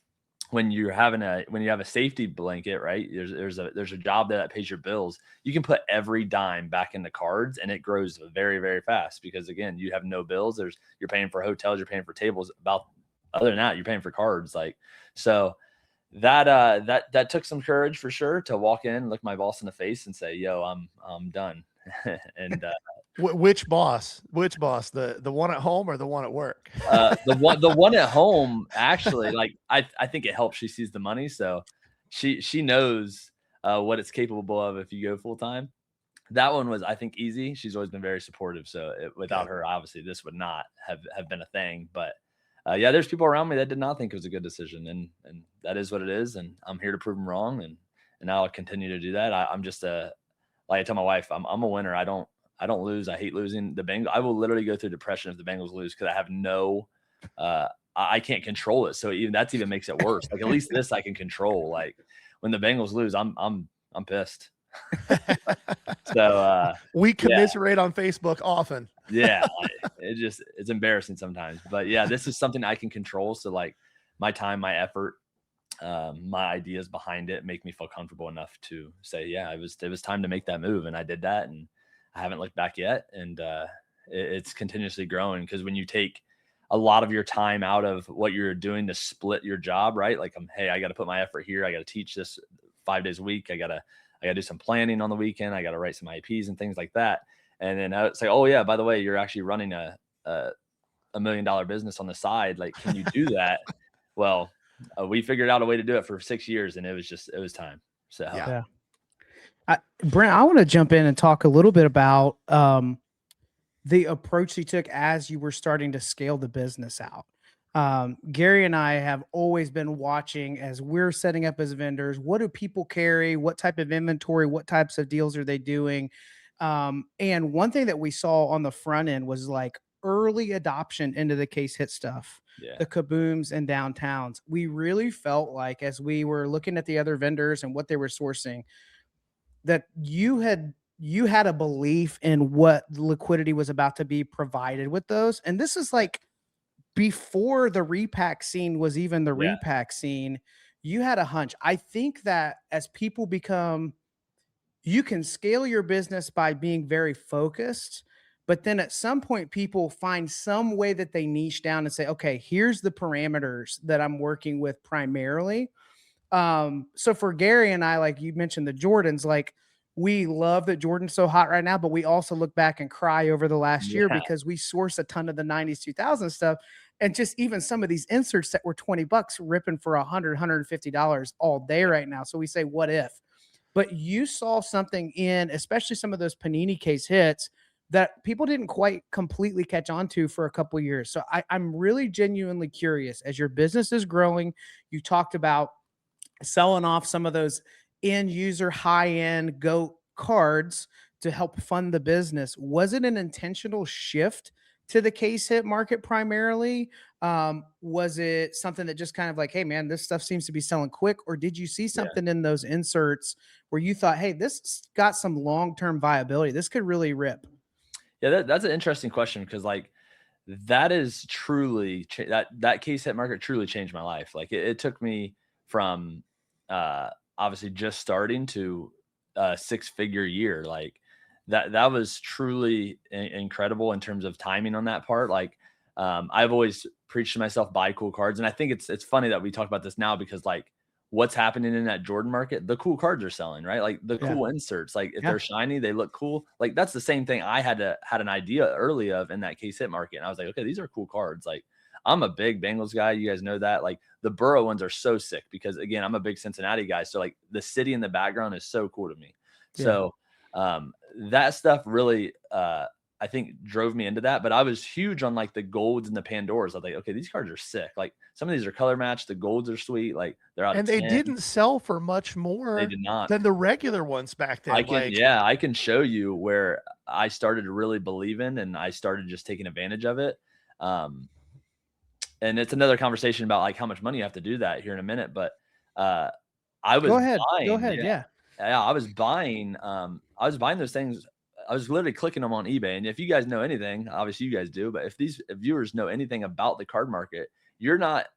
When you have a safety blanket, right? There's a job that pays your bills. You can put every dime back into cards and it grows very, very fast because again, you have no bills. You're paying for hotels, you're paying for tables. Other than that, you're paying for cards. Like, so that took some courage for sure to walk in, look my boss in the face and say, yo, I'm done. And which boss, the one at home or the one at work? The one at home, actually, like I think it helps. She sees the money. So she knows what it's capable of if you go full time. That one was, I think, easy. She's always been very supportive. So without her, obviously this would not have been a thing, but there's people around me that did not think it was a good decision, and that is what it is. And I'm here to prove them wrong. And I'll continue to do that. I'm just like I tell my wife, I'm a winner. I don't lose. I hate losing. The Bengals, I will literally go through depression if the Bengals lose because I have no, I can't control it. So even makes it worse. Like at least this I can control. Like when the Bengals lose, I'm pissed. So we commiserate on Facebook often. Yeah, it's embarrassing sometimes. But yeah, this is something I can control. So like my time, my effort, my ideas behind it make me feel comfortable enough to say, yeah, it was time to make that move, and I did that, and I haven't looked back yet. And it's continuously growing because when you take a lot of your time out of what you're doing to split your job, right? Like hey, I got to put my effort here. I got to teach this 5 days a week. I got to do some planning on the weekend. I got to write some IPs and things like that. And then I would say, oh yeah, by the way, you're actually running a $1 million business on the side. Like, can you do that? Well, we figured out a way to do it for 6 years, and it was time. So yeah. Brent, I want to jump in and talk a little bit about the approach you took as you were starting to scale the business out. Gary and I have always been watching as we're setting up as vendors. What do people carry? What type of inventory? What types of deals are they doing? And one thing that we saw on the front end was like early adoption into the case hit stuff. Yeah. the kabooms and downtowns. We really felt like, as we were looking at the other vendors and what they were sourcing, that you had a belief in what liquidity was about to be provided with those. And this is like before the repack scene was even the Yeah. repack scene. You had a hunch. I think that as people become, you can scale your business by being very focused, but then at some point people find some way that they niche down and say, okay, here's the parameters that I'm working with primarily. So for Gary and I, like you mentioned the Jordans, like we love that Jordan's so hot right now, but we also look back and cry over the last year Yeah. because we source a ton of the 90s, 2000 stuff. And just even some of these inserts that were $20 ripping for $100, $150 all day right now. So we say, what if? But you saw something in, especially some of those Panini case hits, that people didn't quite completely catch on to for a couple of years. So I'm really genuinely curious, as your business is growing. You talked about selling off some of those end user high end GOAT cards to help fund the business. Was it an intentional shift to the case hit market primarily? Was it something that just kind of like, hey man, this stuff seems to be selling quick? Or did you see something in those inserts where you thought, hey, this got some long-term viability, this could really rip? Yeah, that's an interesting question, because like that is truly that case hit market truly changed my life. Like it took me from obviously just starting to a 6-figure year. Like that was truly incredible in terms of timing on that part. Like I've always preached to myself, buy cool cards. And I think it's funny that we talk about this now, because like what's happening in that Jordan market, the cool cards are selling, right? Like the cool inserts, like if they're shiny, they look cool. Like that's the same thing I had an idea early of in that case hit market. And I was like, okay, these are cool cards. Like I'm a big Bengals guy. You guys know that. Like the Burrow ones are so sick because again, I'm a big Cincinnati guy. So like the city in the background is so cool to me. So that stuff really, I think drove me into that, but I was huge on like the golds and the Pandoras. I was like, okay, these cards are sick. Like some of these are color matched. The golds are sweet. Like they're out And of they 10. didn't sell for much They more did not. than the regular ones back then. I can show you where I started to really believe in, and I started just taking advantage of it. And it's another conversation about like how much money you have to do that here in a minute. But I was Go ahead. Yeah, I was buying those things. I was literally clicking them on eBay. And if you guys know anything, obviously you guys do, but if these viewers know anything about the card market, you're not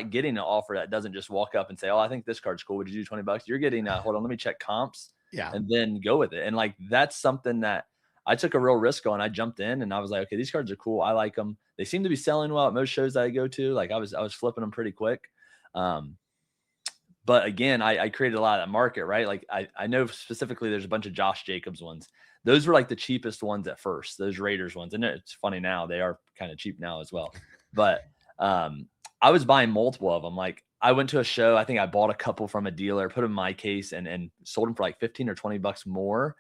getting an offer that doesn't just walk up and say, oh, I think this card's cool. Would you do $20? You're getting hold on, let me check comps and then go with it. And like, that's something that I took a real risk on. I jumped in and I was like, okay, these cards are cool. I like them. They seem to be selling well at most shows that I go to. Like I was flipping them pretty quick. But again, I created a lot of that market, right? Like I know specifically there's a bunch of Josh Jacobs ones. Those were like the cheapest ones at first, those Raiders ones. And it's funny now, they are kind of cheap now as well. But I was buying multiple of them. Like I went to a show, I think I bought a couple from a dealer, put them in my case and sold them for like 15 or $20 more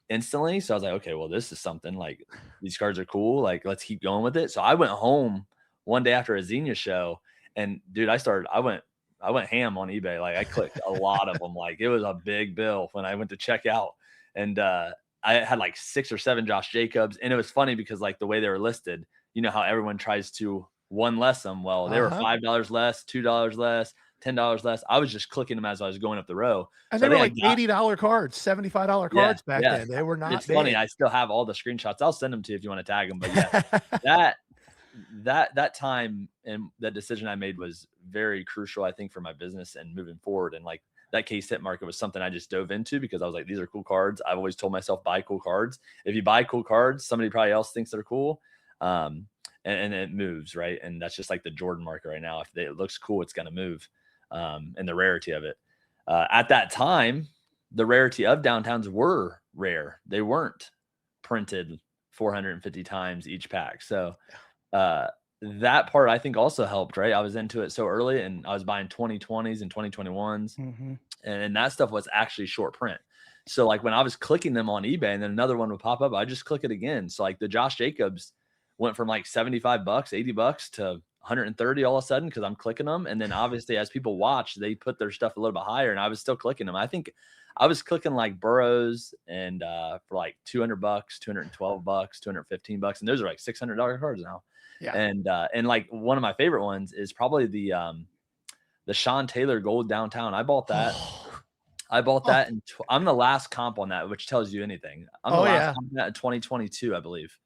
instantly. So I was like, okay, well, this is something. Like these cards are cool. Like let's keep going with it. So I went home one day after a Xenia show and dude, I went ham on eBay. Like I clicked a lot of them. Like it was a big bill when I went to check out. And I had like 6 or 7 Josh Jacobs. And it was funny because like the way they were listed, you know how everyone tries to one less them. Well, they were $5 less, $2 less, $10 less. I was just clicking them as I was going up the row. And they were like $80 cards, $75 cards back then. They were not. It's funny. I still have all the screenshots. I'll send them to you if you want to tag them. But yeah, that time and that decision I made was very crucial, I think, for my business and moving forward. And like that case hit market was something I just dove into because I was like, these are cool cards. I've always told myself, buy cool cards. If you buy cool cards, somebody probably else thinks they're cool. And it moves, right? And that's just like the Jordan market right now. If it looks cool, it's going to move. And the rarity of it. At that time, the rarity of downtowns were rare. They weren't printed 450 times each pack. So that part I think also helped, right? I was into it so early and I was buying 2020s and 2021s. Mm-hmm. And that stuff was actually short print. So like when I was clicking them on eBay and then another one would pop up, I just click it again. So like the Josh Jacobs went from like $75, $80 to 130 all of a sudden because I'm clicking them. And then obviously as people watch, they put their stuff a little bit higher and I was still clicking them. I think I was clicking like Burrows and for like $200, $212, $215. And those are like $600 cards now. Yeah. And like one of my favorite ones is probably the Sean Taylor Gold downtown. I bought that. And I'm the last comp on that, which tells you anything. I'm the last comp on that in 2022, I believe.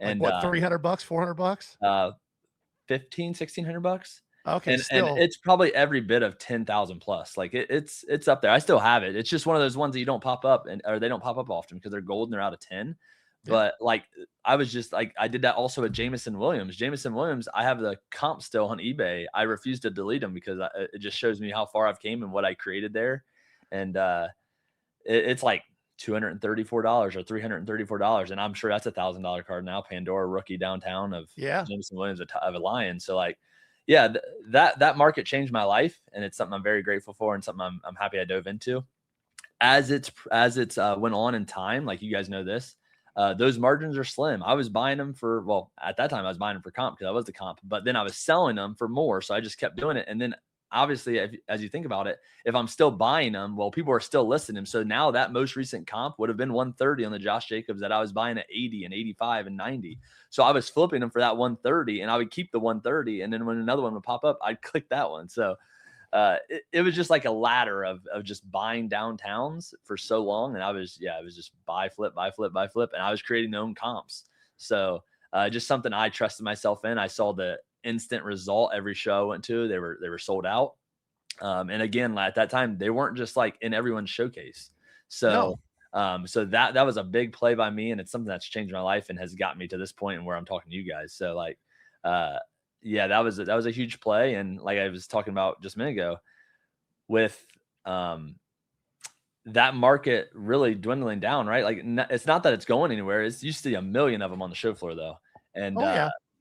And like what, $300, $400? 1,600 bucks. Okay, and still, it's probably every bit of 10,000 plus. Like it's up there. I still have it. It's just one of those ones that you don't pop up or they don't pop up often because they're gold and they're out of 10. But like I was just like, I did that also with Jameson Williams. I have the comp still on eBay. I refuse to delete them because it just shows me how far I've came and what I created there. And it's like $234 or $334, and I'm sure that's $1,000 card now. Pandora rookie downtown of Jameson Williams of a Lion. So like, that market changed my life, and it's something I'm very grateful for, and something I'm happy I dove into. As it's went on in time, like you guys know this, those margins are slim. I was buying them at that time I was buying them for comp because I was the comp, but then I was selling them for more, so I just kept doing it. And then obviously, as you think about it, if I'm still buying them, well, people are still listing them. So now that most recent comp would have been 130 on the Josh Jacobs that I was buying at 80 and 85 and 90. So I was flipping them for that 130, and I would keep the 130. And then when another one would pop up, I'd click that one. So it was just like a ladder of just buying downtowns for so long. And it was just buy, flip, buy, flip, buy, flip. And I was creating my own comps. So just something I trusted myself in. I saw the instant result every show I went to. They were sold out. And again, at that time, they weren't just like in everyone's showcase. So so that was a big play by me, and it's something that's changed my life and has got me to this point and where I'm talking to you guys. So like that was a huge play. And like I was talking about just a minute ago, with that market really dwindling down, right? Like it's not that it's going anywhere. It's you see a million of them on the show floor though. And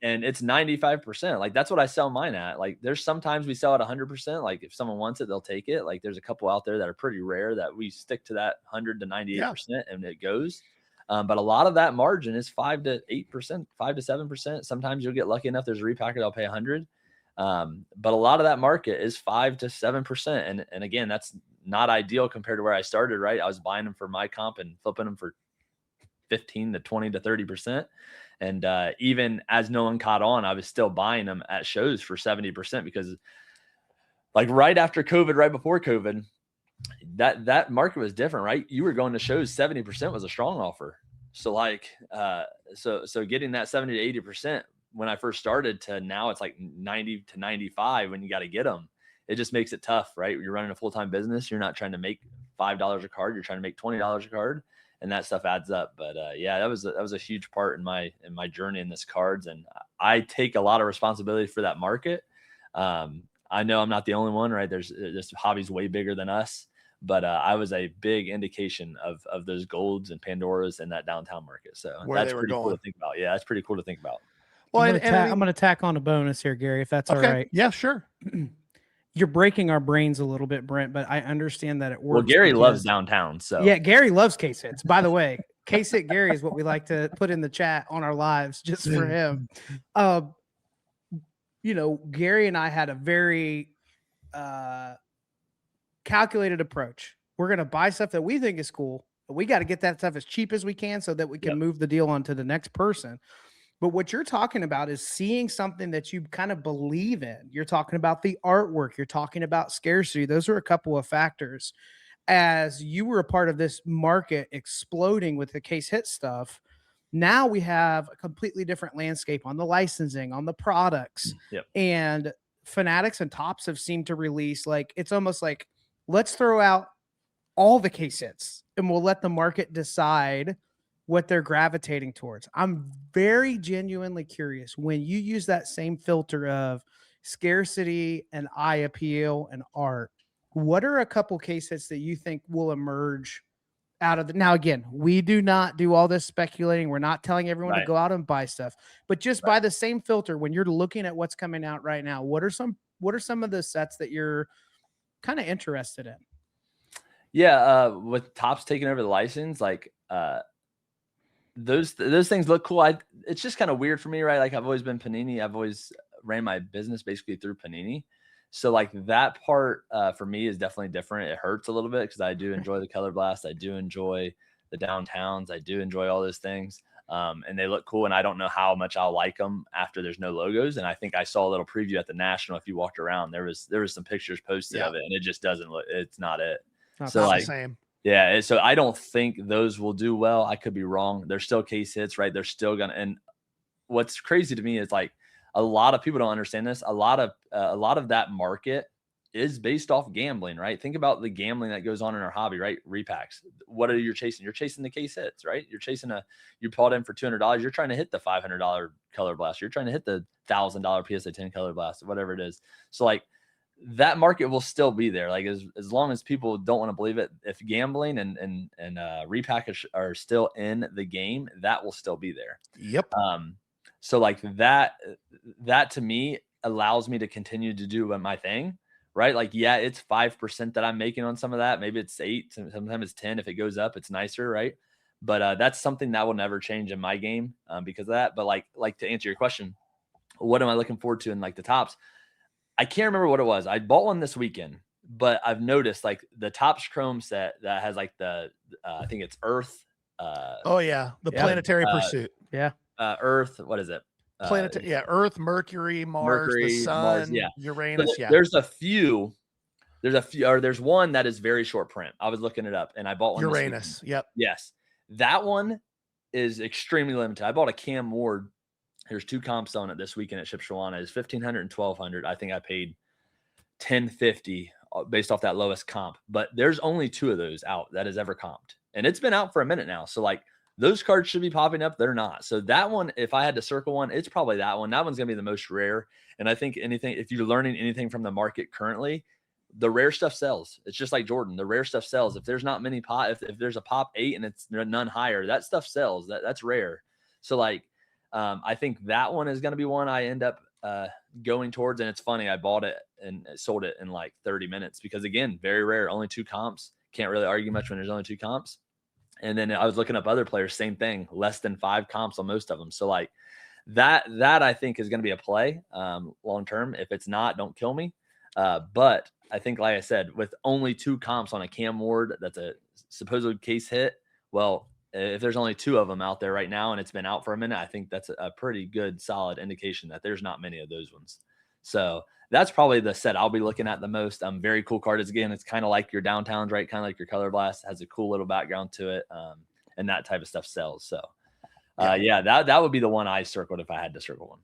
and it's 95%. Like that's what I sell mine at. Like there's sometimes we sell at 100%. Like if someone wants it, they'll take it. Like there's a couple out there that are pretty rare that we stick to that 100 to 98% and it goes. But a lot of that margin is 5 to 8%, 5 to 7%. Sometimes you'll get lucky enough. There's a repacker that'll pay 100. But a lot of that market is 5 to 7%. And again, that's not ideal compared to where I started, right? I was buying them for my comp and flipping them for 15 to 20 to 30%. And even as no one caught on, I was still buying them at shows for 70% because like right after COVID, right before COVID, that market was different, right? You were going to shows, 70% was a strong offer. So like, so getting that 70 to 80% when I first started to now it's like 90 to 95 when you got to get them. It just makes it tough, right? You're running a full-time business. You're not trying to make $5 a card. You're trying to make $20 a card. And that stuff adds up. But that was a huge part in my journey in this cards. And I take a lot of responsibility for that market. I know I'm not the only one, right? This hobby's way bigger than us. But I was a big indication of those golds and Pandoras in that downtown market. So that's pretty cool to think about. Yeah, that's pretty cool to think about. Well, I'm going to tack on a bonus here, Gary, if that's all right. Yeah, sure. You're breaking our brains a little bit, Brent, but I understand that it works. Well, Gary loves downtown. So yeah, Gary loves case hits. By the way, case hit Gary is what we like to put in the chat on our lives just for him. Gary and I had a very calculated approach. We're going to buy stuff that we think is cool, but we got to get that stuff as cheap as we can so that we can move the deal on to the next person. But what you're talking about is seeing something that you kind of believe in. You're talking about the artwork. You're talking about scarcity. Those are a couple of factors. As you were a part of this market exploding with the case hit stuff, now we have a completely different landscape on the licensing, on the products. And Fanatics and Topps have seemed to release, like, it's almost like, let's throw out all the case hits and we'll let the market decide what they're gravitating towards. I'm very genuinely curious when you use that same filter of scarcity and eye appeal and art, what are a couple case hits that you think will emerge out of the, now again, we do not do all this speculating. We're not telling everyone to go out and buy stuff, but just by the same filter, when you're looking at what's coming out right now, what are some of the sets that you're kind of interested in? Yeah. With Topps taking over the license, like, those things look cool. It's just kind of weird for me, right? Like I've always been Panini. I've always ran my business basically through Panini. So like that part for me is definitely different. It hurts a little bit because I do enjoy the color blast. I do enjoy the downtowns. I do enjoy all those things. And they look cool. And I don't know how much I'll like them after there's no logos. And I think I saw a little preview at the National. If you walked around, there was some pictures posted of it, and it just doesn't look. It's not it. Not So the like, same. yeah. So I don't think those will do well. I could be wrong. They're still case hits, right? They're still gonna. And what's crazy to me is like a lot of people don't understand this. A lot of that market is based off gambling, right? Think about the gambling that goes on in our hobby, right? Repacks. What are you chasing? You're chasing the case hits, right? You're chasing you bought in for $200. You're trying to hit the $500 color blast. You're trying to hit the $1,000 PSA 10 color blast, whatever it is. So like that market will still be there. Like as long as people don't want to believe it, if gambling and repackage are still in the game, that will still be there. Yep. So like that to me allows me to continue to do my thing. Right. Like, yeah, it's 5% that I'm making on some of that. Maybe it's 8, sometimes it's 10. If it goes up, it's nicer. Right. But that's something that will never change in my game because of that. But like to answer your question, what am I looking forward to in like the tops? I can't remember what it was. I bought one this weekend, but I've noticed like the Topps Chrome set that has like the, I think it's Earth. Oh yeah. The Planetary Pursuit. Yeah. Earth. What is it? Planetary, Earth, Mercury, Mars, the Sun, Uranus. So there's one that is very short print. I was looking it up and I bought one. Uranus. Yep. Yes. That one is extremely limited. I bought a Cam Ward. There's 2 comps on it this weekend at Shipshewana. It's $1,500 and $1,200. I think I paid $1,050 based off that lowest comp, but there's only 2 of those out that has ever comped. And it's been out for a minute now. So like, those cards should be popping up. They're not. So that one, if I had to circle one, it's probably that one. That one's going to be the most rare. And I think if you're learning anything from the market currently, the rare stuff sells. It's just like Jordan. The rare stuff sells. If there's not many pop, if there's a pop 8 and it's none higher, that stuff sells. That's rare. So like, I think that one is going to be one I end up going towards. And it's funny. I bought it and sold it in like 30 minutes because again, very rare. Only 2 comps. Can't really argue much when there's only 2 comps. And then I was looking up other players, same thing, less than 5 comps on most of them. So like that I think is going to be a play long term. If it's not, don't kill me. But I think, like I said, with only 2 comps on a Cam Ward, that's a supposed case hit. Well, if there's only 2 of them out there right now and it's been out for a minute, I think that's a pretty good, solid indication that there's not many of those ones. So that's probably the set I'll be looking at the most. Very cool card. It's kind of like your downtowns, right? Kind of like your color blast. It has a cool little background to it. And that type of stuff sells. So that would be the one I circled if I had to circle one.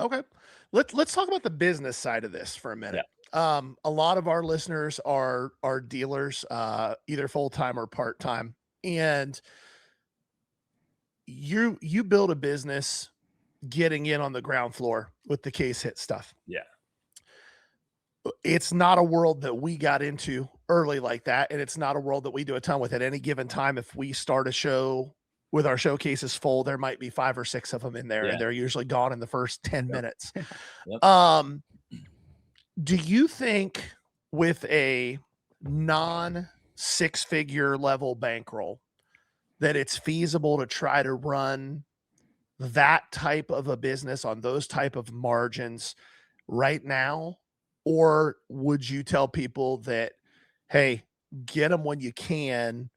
Okay. Let's talk about the business side of this for a minute. Yeah. A lot of our listeners are dealers, either full-time or part-time. And you build a business getting in on the ground floor with the case hit stuff. Yeah. It's not a world that we got into early like that. And it's not a world that we do a ton with at any given time. If we start a show with our showcases full, there might be 5 or 6 of them in there, and they're usually gone in the first 10 minutes. Yep. Do you think with a non-6-figure level bankroll that it's feasible to try to run that type of a business on those type of margins right now? Or would you tell people that, hey, get them when you can,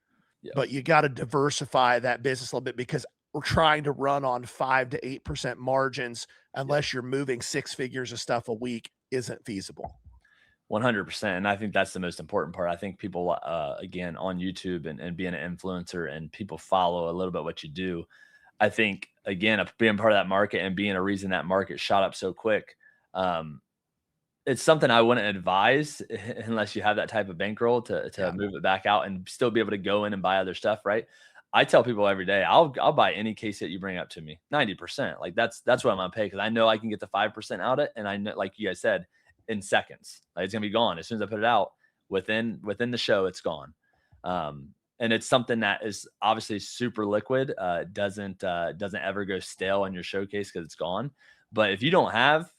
but you got to diversify that business a little bit because we're trying to run on 5 to 8% margins unless you're moving 6 figures of stuff a week isn't feasible? 100%. And I think that's the most important part. I think people, again, on YouTube and being an influencer and people follow a little bit what you do. I think, again, being part of that market and being a reason that market shot up so quick, it's something I wouldn't advise unless you have that type of bankroll to move it back out and still be able to go in and buy other stuff. Right. I tell people every day, I'll buy any case that you bring up to me, 90%. Like that's what I'm going to pay. Cause I know I can get the 5% out of it. And I know, like you guys said, in seconds, like it's going to be gone. As soon as I put it out within the show, it's gone. And it's something that is obviously super liquid. Doesn't ever go stale on your showcase cause it's gone. But if you don't have,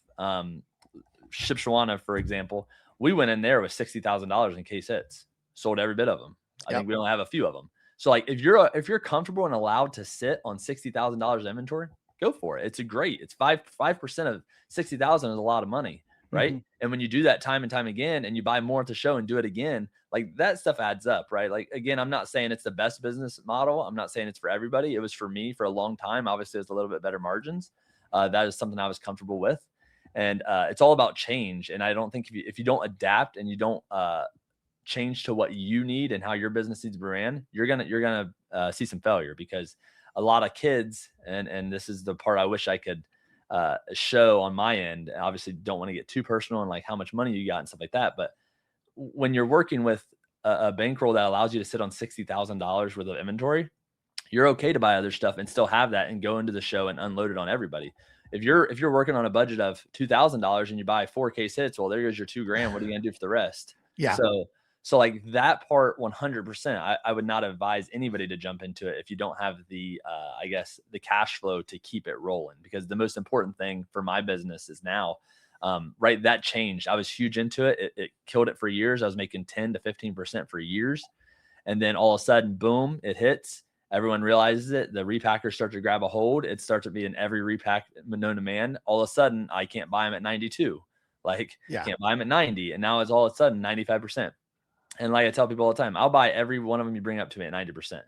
Shipshewana, for example, we went in there with $60,000 in case hits, sold every bit of them. I think we only have a few of them. So like if you're comfortable and allowed to sit on $60,000 inventory, go for it. It's 5% of 60,000 is a lot of money, right? And when you do that time and time again, and you buy more at the show and do it again, like that stuff adds up, right? Like, again, I'm not saying it's the best business model. I'm not saying it's for everybody. It was for me for a long time. Obviously, it's a little bit better margins. That is something I was comfortable with. And it's all about change. And I don't think if you don't adapt and you don't change to what you need and how your business needs to be ran, you're gonna see some failure, because a lot of kids, and this is the part I wish I could show on my end. Obviously, don't want to get too personal and like how much money you got and stuff like that. But when you're working with a bankroll that allows you to sit on $60,000 worth of inventory, you're okay to buy other stuff and still have that and go into the show and unload it on everybody. If you're working on a budget of $2,000 and you buy 4 case hits, well, there goes your $2,000. What are you gonna do for the rest? Yeah. So like that part, 100%, I would not advise anybody to jump into it if you don't have the, I guess, the cash flow to keep it rolling. Because the most important thing for my business is now, right, that changed. I was huge into it. It killed it for years. I was making 10 to 15% for years. And then all of a sudden, boom, it hits. Everyone realizes it. The repackers start to grab a hold. It starts to be in every repack known to man. All of a sudden, I can't buy them at 92. Like, can't buy them at 90. And now it's all of a sudden 95%. And like I tell people all the time, I'll buy every one of them you bring up to me at 90%.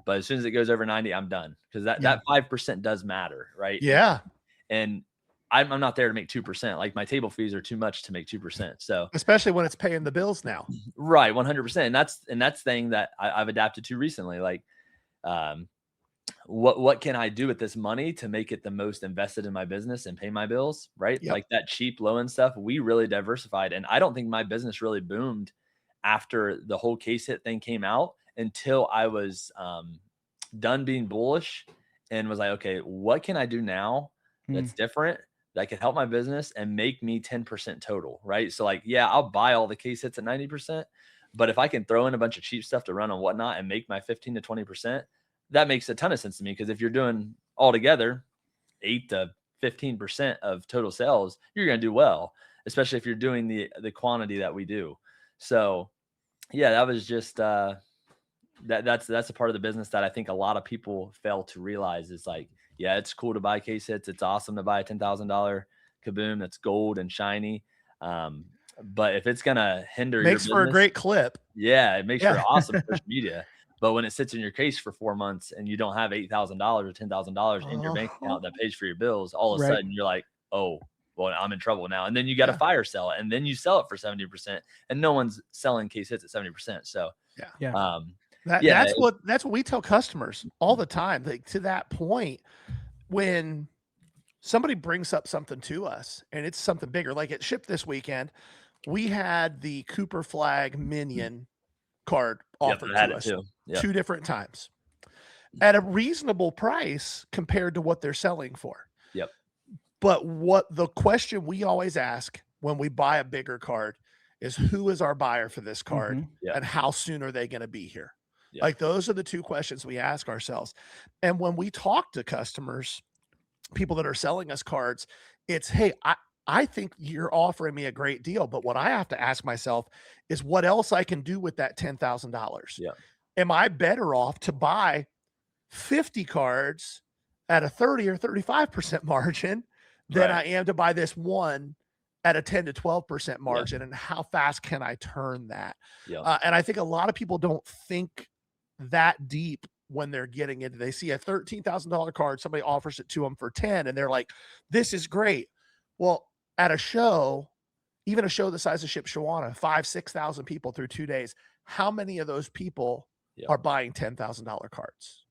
But as soon as it goes over 90, I'm done. Because that 5% does matter, right? Yeah. And I'm not there to make 2%. Like, my table fees are too much to make 2%. So especially when it's paying the bills now. Right, 100%. And that's thing that I've adapted to recently. Like, what can I do with this money to make it the most invested in my business and pay my bills, right? Yep. Like that cheap low end stuff, we really diversified. And I don't think my business really boomed after the whole case hit thing came out until I was done being bullish and was like, okay, what can I do now that's different, that can help my business and make me 10% total, right? So like, yeah, I'll buy all the case hits at 90%, but if I can throw in a bunch of cheap stuff to run on whatnot and make my 15 to 20%, that makes a ton of sense to me. Because if you're doing altogether 8 to 15% of total sales, you're going to do well, especially if you're doing the quantity that we do. So yeah, that was just that's a part of the business that I think a lot of people fail to realize is like, yeah, it's cool to buy case hits. It's awesome to buy a $10,000 kaboom that's gold and shiny. But if it's gonna hinder your business, for a great clip. Yeah, it makes for awesome social media. But when it sits in your case for 4 months and you don't have $8,000 or $10,000 in your bank account that pays for your bills, all of a sudden you're like, oh, well, I'm in trouble now. And then you got to fire sell it, and then you sell it for 70%, and no one's selling case hits at 70%. So that's what we tell customers all the time. Like, to that point, when somebody brings up something to us and it's something bigger, like it shipped this weekend, we had the Cooper Flag Minion card offered to us 2 different times at a reasonable price compared to what they're selling for. Yep. But what the question we always ask when we buy a bigger card is, who is our buyer for this card and how soon are they going to be here? Like, those are the 2 questions we ask ourselves. And when we talk to customers, people that are selling us cards, it's, hey, I think you're offering me a great deal, but what I have to ask myself is what else I can do with that $10,000. Yeah. Am I better off to buy 50 cards at a 30 or 35% margin than I am to buy this one at a 10 to 12% margin? And how fast can I turn that? And I think a lot of people don't think that deep when they're getting into, they see a $13,000 card, somebody offers it to them for 10, and they're like, this is great. Well, at a show, even a show the size of Shipshewana, 5,000-6,000 people through 2 days, how many of those people are buying $10,000 cards?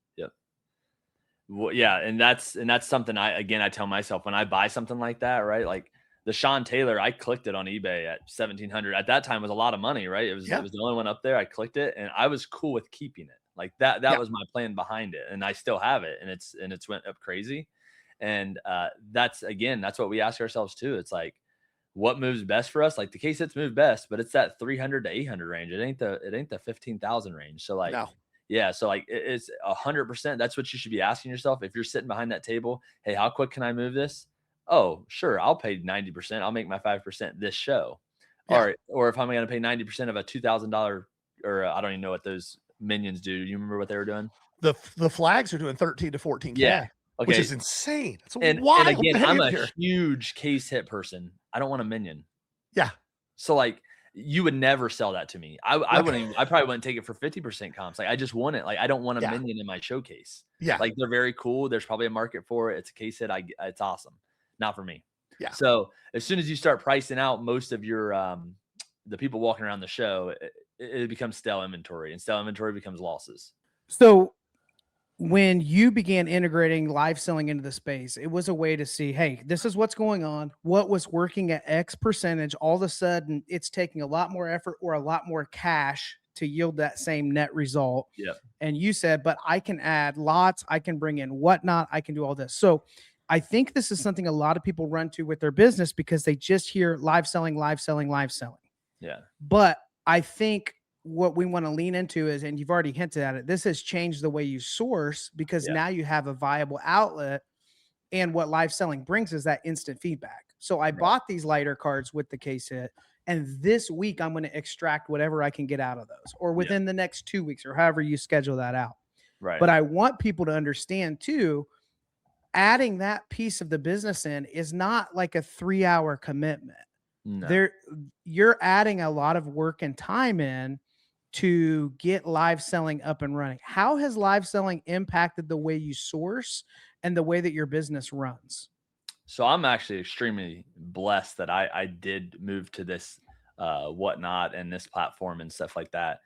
Well, yeah, and that's something I tell myself when I buy something like that, right? Like the Sean Taylor, I clicked it on eBay at $1,700. At that time, it was a lot of money, right? It was the only one up there. I clicked it, and I was cool with keeping it. Like that was my plan behind it, and I still have it, and it's went up crazy. And that's what we ask ourselves too. It's like, what moves best for us? Like the case hits move best, but it's that 300 to 800 range. It ain't the 15,000 range. So like. No. Yeah. So like it's 100%. That's what you should be asking yourself. If you're sitting behind that table, hey, how quick can I move this? Oh, sure. I'll pay 90%. I'll make my 5% this show. Yeah. All right. Or if I'm going to pay 90% of a $2,000 or I don't even know what those minions do. You remember what they were doing? The flags are doing 13 to 14K. Yeah. Okay. Which is insane. It's and wild. again, I'm a huge case hit person. I don't want a minion. Yeah. So like you would never sell that to me. I probably wouldn't take it for 50% comps. Like I just want it. Like I don't want a Yeah. minion in my showcase. Yeah. Like they're very cool. There's probably a market for it. It's a case hit. It's awesome. Not for me. Yeah. So as soon as you start pricing out most of your the people walking around the show, it becomes stale inventory, and stale inventory becomes losses. So when you began integrating live selling into the space, it was a way to see, hey, this is what's going on. What was working at X percentage, all of a sudden it's taking a lot more effort or a lot more cash to yield that same net result. Yeah. And you said, but I can add lots, I can bring in whatnot, I can do all this. So I think this is something a lot of people run to with their business because they just hear live selling, live selling, live selling. Yeah. But I think what we want to lean into is, and you've already hinted at it, this has changed the way you source because now you have a viable outlet. And what live selling brings is that instant feedback. So I bought these lighter cards with the case hit, and this week I'm going to extract whatever I can get out of those, or within the next 2 weeks, or however you schedule that out. Right. But I want people to understand too, adding that piece of the business in is not like a 3-hour commitment. No. You're adding a lot of work and time in to get live selling up and running. How has live selling impacted the way you source and the way that your business runs? So I'm actually extremely blessed that I did move to this whatnot and this platform and stuff like that.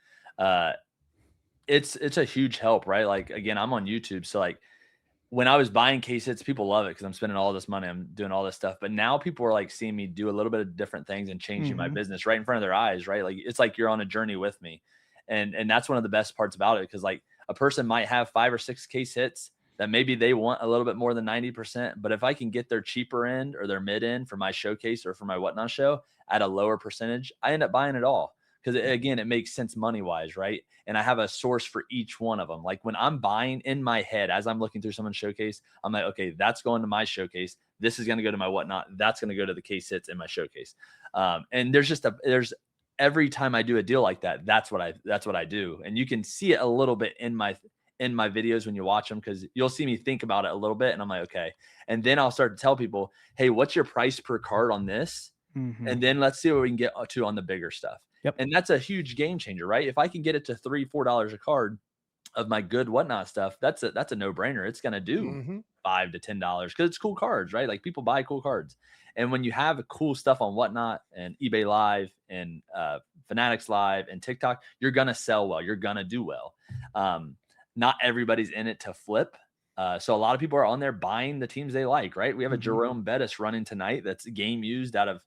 It's a huge help, right? Like again, I'm on YouTube, so like when I was buying case hits, people love it because I'm spending all this money, I'm doing all this stuff. But now people are like seeing me do a little bit of different things and changing my business right in front of their eyes, right? Like it's like you're on a journey with me, and that's one of the best parts about it, because like a person might have 5 or 6 case hits that maybe they want a little bit more than 90%, but if I can get their cheaper end or their mid end for my showcase or for my whatnot show at a lower percentage, I end up buying it all. Because again, it makes sense money wise, right? And I have a source for each one of them. Like when I'm buying in my head, as I'm looking through someone's showcase, I'm like, okay, that's going to my showcase. This is going to go to my whatnot. That's going to go to the case hits in my showcase. And there's every time I do a deal like that, that's what I do. And you can see it a little bit in my videos when you watch them, because you'll see me think about it a little bit, and I'm like, okay. And then I'll start to tell people, hey, what's your price per card on this? And then let's see what we can get to on the bigger stuff. Yep. And that's a huge game changer, right? If I can get it to $3-4 a card of my good whatnot stuff, that's a no-brainer. It's going to do $5 to $10 because it's cool cards, right? Like people buy cool cards. And when you have cool stuff on whatnot and eBay Live and Fanatics Live and TikTok, you're going to sell well. You're going to do well. Not everybody's in it to flip. So a lot of people are on there buying the teams they like, right? We have a Jerome Bettis running tonight that's game used out of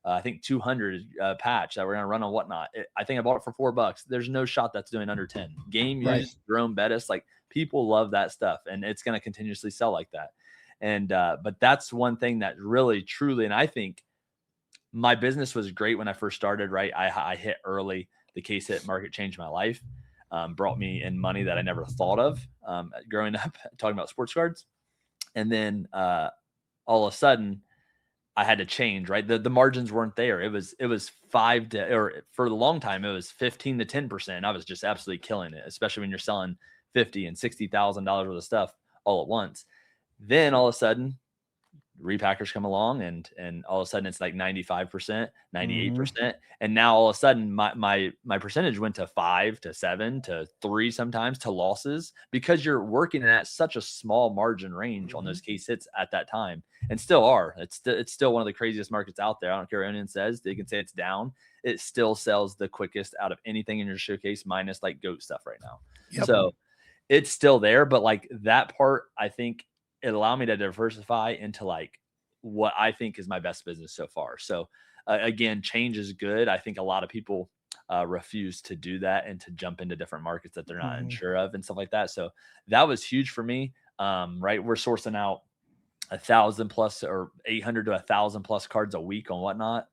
I think 200 patch that we're going to run on whatnot. I think I bought it for $4. There's no shot that's doing under 10. Game used Jerome Bettis. Like people love that stuff, and it's going to continuously sell like that. And but that's one thing that really, truly, and I think my business was great when I first started, right? I hit early. The case hit market changed my life, brought me in money that I never thought of growing up, talking about sports cards. And then all of a sudden, I had to change, right? The margins weren't there. It was 5 to, or for a long time, it was 15 to 10%. I was just absolutely killing it, especially when you're selling $50,000 and $60,000 worth of stuff all at once. Then all of a sudden, repackers come along, and all of a sudden it's like 95%, 98%. And now all of a sudden my percentage went to 5 to 7 to 3 sometimes to losses, because you're working at such a small margin range on those case hits at that time, and still are. It's still one of the craziest markets out there. I don't care what anyone says. They can say it's down. It still sells the quickest out of anything in your showcase, minus like GOAT stuff right now. So it's still there, but like that part, I think it allowed me to diversify into like what I think is my best business so far. So again, change is good. I think a lot of people refuse to do that and to jump into different markets that they're not unsure of and stuff like that. So that was huge for me. Right. We're sourcing out 1,000 plus or 800 to 1,000 plus cards a week on whatnot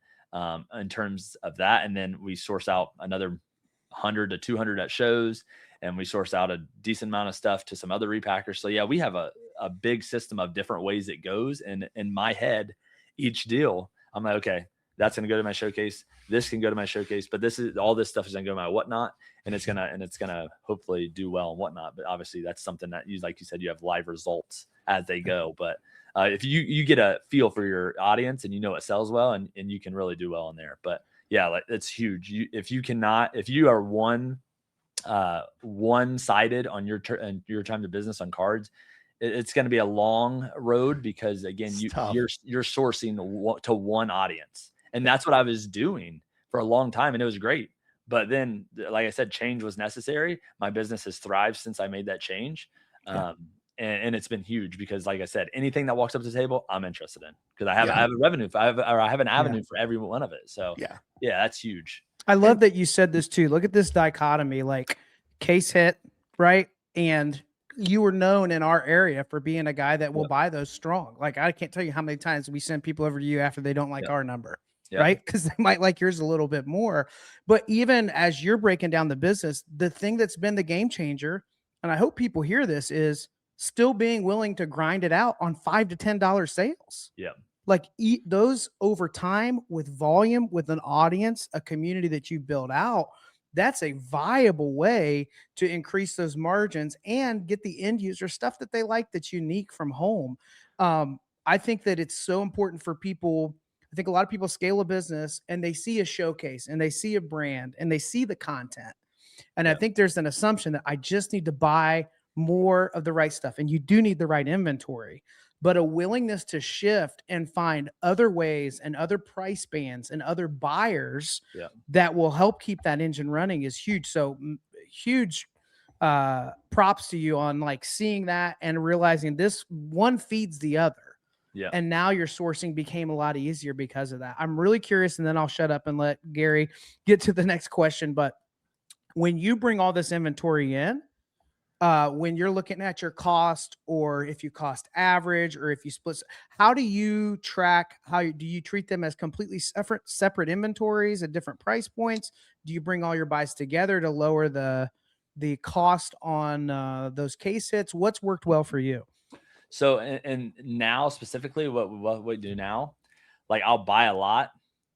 in terms of that. And then we source out another 100 to 200 at shows, and we source out a decent amount of stuff to some other repackers. So yeah, we have a big system of different ways it goes. And in my head, each deal, I'm like, okay, That's going to go to my showcase. This can go to my showcase, but all this stuff is going to go to my whatnot, and it's gonna hopefully do well and whatnot. But obviously, that's something that like you said, you have live results as they go. But if you get a feel for your audience and you know it sells well, and you can really do well in there. But yeah, like it's huge. If you are one-sided on your time to business on cards, it's going to be a long road, because again, you're sourcing to one audience, and that's what I was doing for a long time, and it was great. But then, like I said, change was necessary. My business has thrived since I made that change. And it's been huge, because like I said, anything that walks up to the table, I'm interested in, because I have a revenue, I have an avenue for every one of it. So yeah, that's huge. I love that you said this too. Look at this dichotomy, like case hit, right? And you were known in our area for being a guy that will buy those strong. Like, I can't tell you how many times we send people over to you after they don't like our number. Right? Because they might like yours a little bit more. But even as you're breaking down the business, the thing that's been the game changer, and I hope people hear this, is still being willing to grind it out on $5 to $10 sales. Yeah. Like, eat those over time with volume, with an audience, a community that you build out. That's a viable way to increase those margins and get the end user stuff that they like, that's unique from home. I think that it's so important for people. I think a lot of people scale a business and they see a showcase and they see a brand and they see the content. And I think there's an assumption that I just need to buy more of the right stuff. And you do need the right inventory, but a willingness to shift and find other ways and other price bands and other buyers that will help keep that engine running is huge. So huge props to you on like seeing that and realizing this one feeds the other. Yeah. And now your sourcing became a lot easier because of that. I'm really curious, and then I'll shut up and let Gary get to the next question. But when you bring all this inventory in, when you're looking at your cost, or if you cost average, or if you split, how do you track? Do you treat them as completely separate inventories at different price points? Do you bring all your buys together to lower the cost on those case hits? What's worked well for you? So, and now specifically what we do now, like I'll buy a lot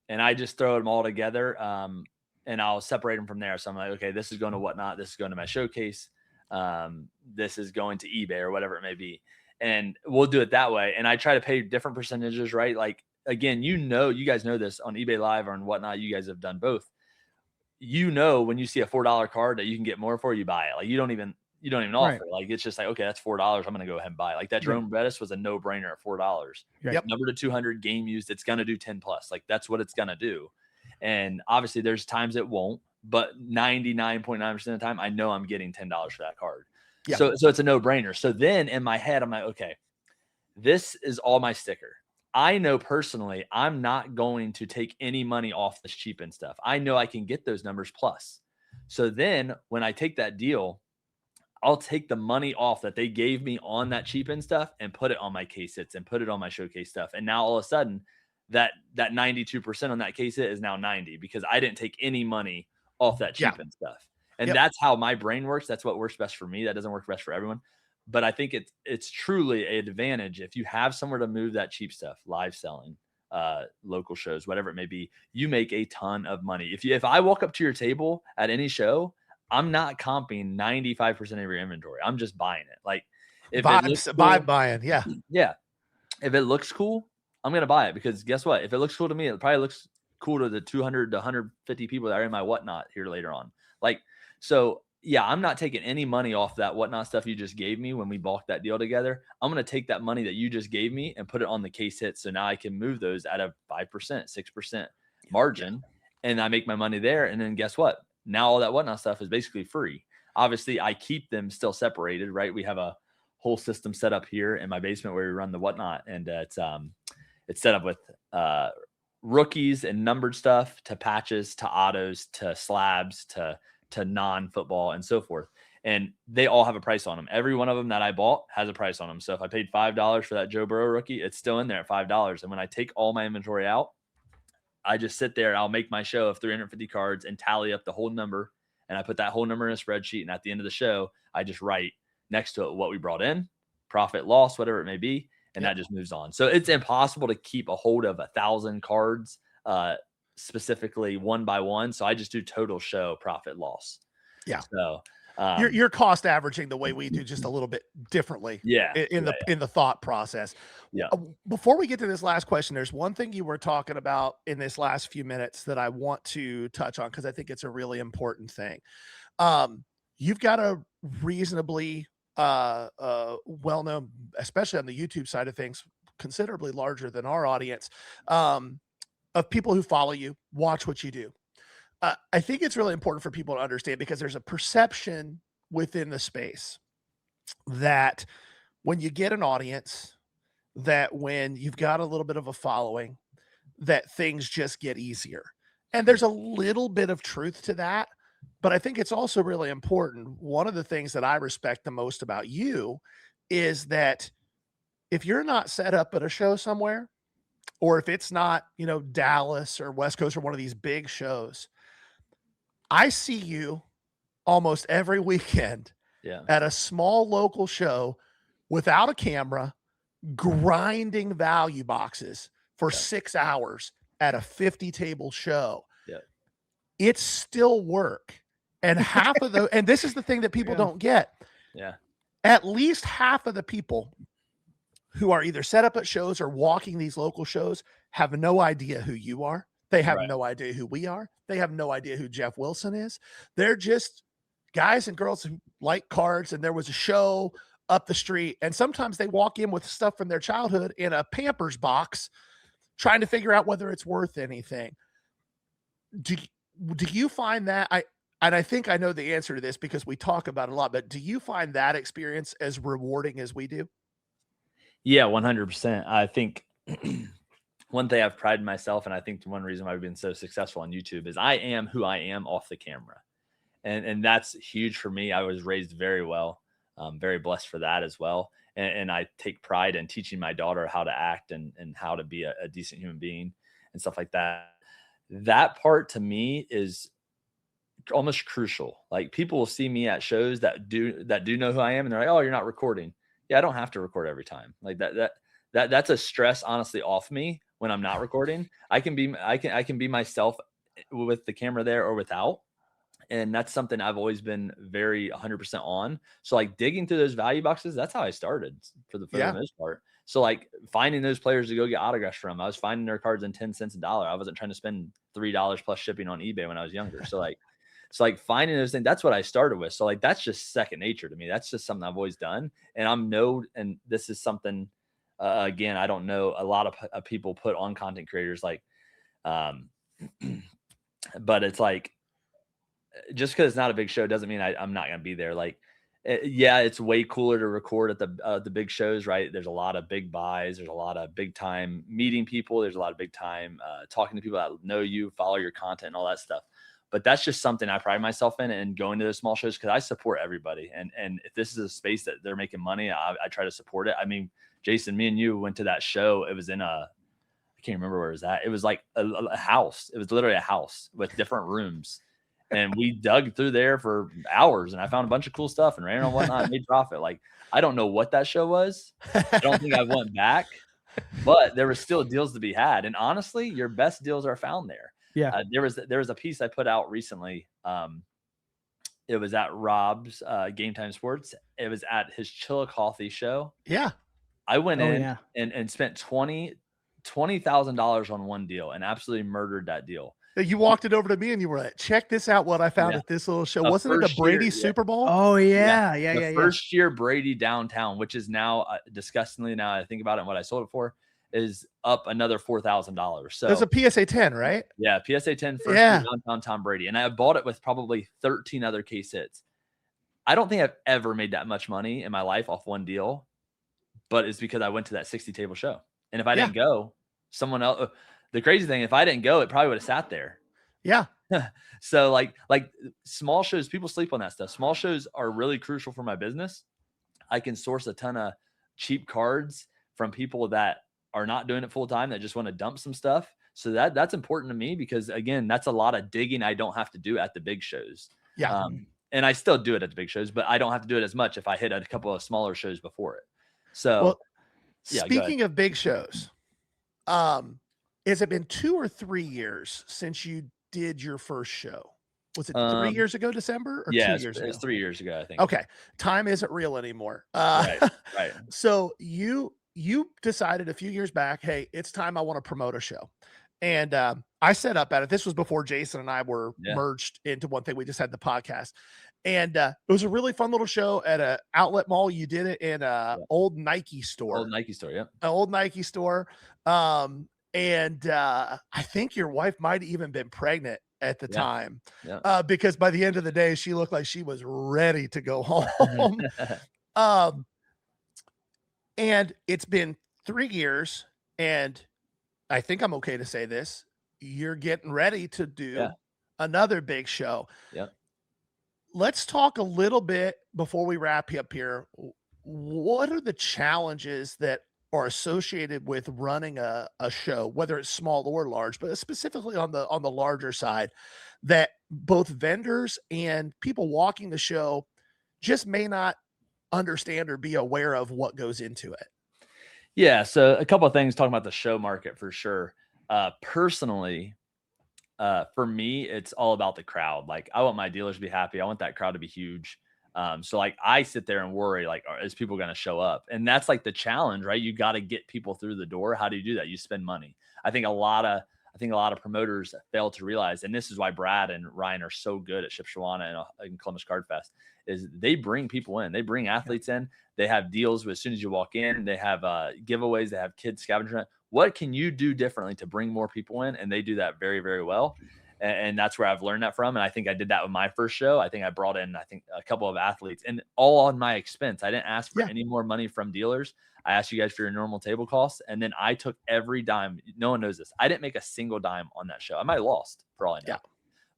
and I just throw them all together. And I'll separate them from there. So I'm like, okay, this is going to whatnot. This is going to my showcase. This is going to eBay or whatever it may be. And we'll do it that way. And I try to pay different percentages, right? Like, again, you guys know this on eBay Live or on whatnot. You guys have done both. When you see a $4 card that you can get more for, you buy it. Like you don't even offer. Right. Like it's just like, okay, that's $4. I'm going to go ahead and buy it. Like that Jerome Bettis was a no brainer at $4. Yep. Number to 200 game used. It's going to do 10 plus. Like that's what it's going to do. And obviously there's times it won't, but 99.9% of the time I know I'm getting $10 for that card. Yep. So it's a no brainer. So then in my head, I'm like, okay, this is all my sticker. I know personally, I'm not going to take any money off this cheap and stuff. I know I can get those numbers plus. So then when I take that deal, I'll take the money off that they gave me on that cheap end stuff and put it on my case hits and put it on my showcase stuff. And now all of a sudden that 92% on that case hit is now 90 because I didn't take any money off that cheap end stuff. And that's how my brain works. That's what works best for me. That doesn't work best for everyone. But I think it's truly an advantage if you have somewhere to move that cheap stuff, live selling, local shows, whatever it may be. You make a ton of money. If I walk up to your table at any show, I'm not comping 95% of your inventory. I'm just buying it. Like if buying. Yeah. Yeah. If it looks cool, I'm going to buy it because guess what? If it looks cool to me, it probably looks cool to the 200 to 150 people that are in my whatnot here later on. Like, so yeah, I'm not taking any money off that whatnot stuff you just gave me when we bulked that deal together. I'm going to take that money that you just gave me and put it on the case hit. So now I can move those at a 5%, 6% margin and I make my money there. And then guess what? Now all that whatnot stuff is basically free. Obviously I keep them still separated, right? We have a whole system set up here in my basement where we run the whatnot. And it's set up with rookies and numbered stuff to patches, to autos, to slabs, to non-football and so forth. And they all have a price on them. Every one of them that I bought has a price on them. So if I paid $5 for that Joe Burrow rookie, it's still in there at $5. And when I take all my inventory out, I just sit there. I'll make my show of 350 cards and tally up the whole number. And I put that whole number in a spreadsheet. And at the end of the show, I just write next to it what we brought in, profit, loss, whatever it may be. And that just moves on. So it's impossible to keep a hold of 1,000 cards specifically one by one. So I just do total show profit loss. Yeah. So you're cost averaging the way we do, just a little bit differently. Yeah. In the thought process. Yeah. Before we get to this last question, there's one thing you were talking about in this last few minutes that I want to touch on, because I think it's a really important thing. You've got a reasonably well-known, especially on the YouTube side of things, considerably larger than our audience, of people who follow you, watch what you do. I think it's really important for people to understand, because there's a perception within the space that when you get an audience, that when you've got a little bit of a following, that things just get easier. And there's a little bit of truth to that, but I think it's also really important. One of the things that I respect the most about you is that if you're not set up at a show somewhere, or if it's not, Dallas or West Coast or one of these big shows, I see you almost every weekend at a small local show without a camera, grinding value boxes for 6 hours at a 50 table show. Yeah. It's still work. And half of the, and this is the thing that people don't get. Yeah. At least half of the people who are either set up at shows or walking these local shows have no idea who you are. They have no idea who we are. They have no idea who Jeff Wilson is. They're just guys and girls who like cards, and there was a show up the street, and sometimes they walk in with stuff from their childhood in a Pampers box, trying to figure out whether it's worth anything. Do you find that, I think I know the answer to this because we talk about it a lot, but do you find that experience as rewarding as we do? Yeah, 100%. I think one thing I've prided myself, and I think one reason why I've been so successful on YouTube, is I am who I am off the camera. And that's huge for me. I was raised very well. Very blessed for that as well. And I take pride in teaching my daughter how to act and how to be a decent human being and stuff like that. That part to me is almost crucial. Like, people will see me at shows that do know who I am, and they're like, "Oh, you're not recording." Yeah, I don't have to record every time. Like that's a stress, honestly, off me when I'm not recording. I can be myself with the camera there or without. And that's something I've always been very 100% on. So like digging through those value boxes, that's how I started for the most part. So like finding those players to go get autographs from, I was finding their cards in 10 cents a dollar. I wasn't trying to spend $3 plus shipping on eBay when I was younger. So like finding those things, that's what I started with. So like, that's just second nature to me. That's just something I've always done. And and this is something, again, I don't know, a lot of people put on content creators, like, but it's like, just because it's not a big show doesn't mean I'm not going to be there. Like, yeah, it's way cooler to record at the big shows, right? There's a lot of big buys. There's a lot of big time meeting people. There's a lot of big time talking to people that know you, follow your content and all that stuff. But that's just something I pride myself in, and going to those small shows, because I support everybody. And if this is a space that they're making money, I try to support it. I mean, Jason, me and you went to that show. It was in I can't remember where it was at. It was like a house. It was literally a house with different rooms. And we dug through there for hours, and I found a bunch of cool stuff and ran on whatnot and made profit. Like, I don't know what that show was. I don't think I went back, but there were still deals to be had. And honestly, your best deals are found there. Yeah. There was a piece I put out recently. It was at Rob's Game Time Sports. It was at his Chillicothe show. Yeah. I went in and spent $20,000 on one deal and absolutely murdered that deal. You walked it over to me and you were like, check this out, what I found at this little show. Wasn't it a Brady Super Bowl? Oh, yeah. First year Brady downtown, which is now, disgustingly, now I think about it and what I sold it for, is up another $4,000. So there's a PSA 10, right? Yeah, PSA 10 first year downtown Tom Brady. And I bought it with probably 13 other case hits. I don't think I've ever made that much money in my life off one deal, but it's because I went to that 60 table show. And if I didn't go, someone else... The crazy thing, if I didn't go, it probably would have sat there. Yeah. So like small shows, people sleep on that stuff. Small shows are really crucial for my business. I can source a ton of cheap cards from people that are not doing it full time, that just want to dump some stuff. So that's important to me, because again, that's a lot of digging I don't have to do at the big shows. Yeah. And I still do it at the big shows, but I don't have to do it as much if I hit a couple of smaller shows before it. So speaking of big shows, Has it been 2 or 3 years since you did your first show? Was it 3 Um, years ago December or 2 yeah, years ago? it's 3 years ago, I think. Okay. Time isn't real anymore. Right, right. So you decided a few years back, hey, it's time I want to promote a show. And I set up at it. This was before Jason and I were Yeah. merged into one thing. We just had the podcast. And it was a really fun little show at a outlet mall. You did it in a old Nike store. Old Nike store, yeah. An old Nike store. And I think your wife might have even been pregnant at the time. Yeah. Because by the end of the day, she looked like she was ready to go home. And it's been 3 years, and I think I'm okay to say this. You're getting ready to do another big show. Yeah. Let's talk a little bit before we wrap up here. What are the challenges that are associated with running a show, whether it's small or large, but specifically on the larger side, that both vendors and people walking the show just may not understand or be aware of what goes into it? Yeah. So a couple of things talking about the show market for sure. Personally, for me, it's all about the crowd. Like, I want my dealers to be happy. I want that crowd to be huge. So like, I sit there and worry, like, is people going to show up? And that's like the challenge, right? You got to get people through the door. How do you do that? You spend money. I think a lot of promoters fail to realize, and this is why Brad and Ryan are so good at Shipshewana and Columbus Card Fest, is they bring people in. They bring athletes in. They have deals as soon as you walk in. They have giveaways. They have kids scavenger hunt. What can you do differently to bring more people in? And they do that very, very well. And that's where I've learned that from. And I think I did that with my first show. I think I brought in, a couple of athletes, and all on my expense. I didn't ask for any more money from dealers. I asked you guys for your normal table costs. And then I took every dime. No one knows this. I didn't make a single dime on that show. I might have lost for all I know. Yeah.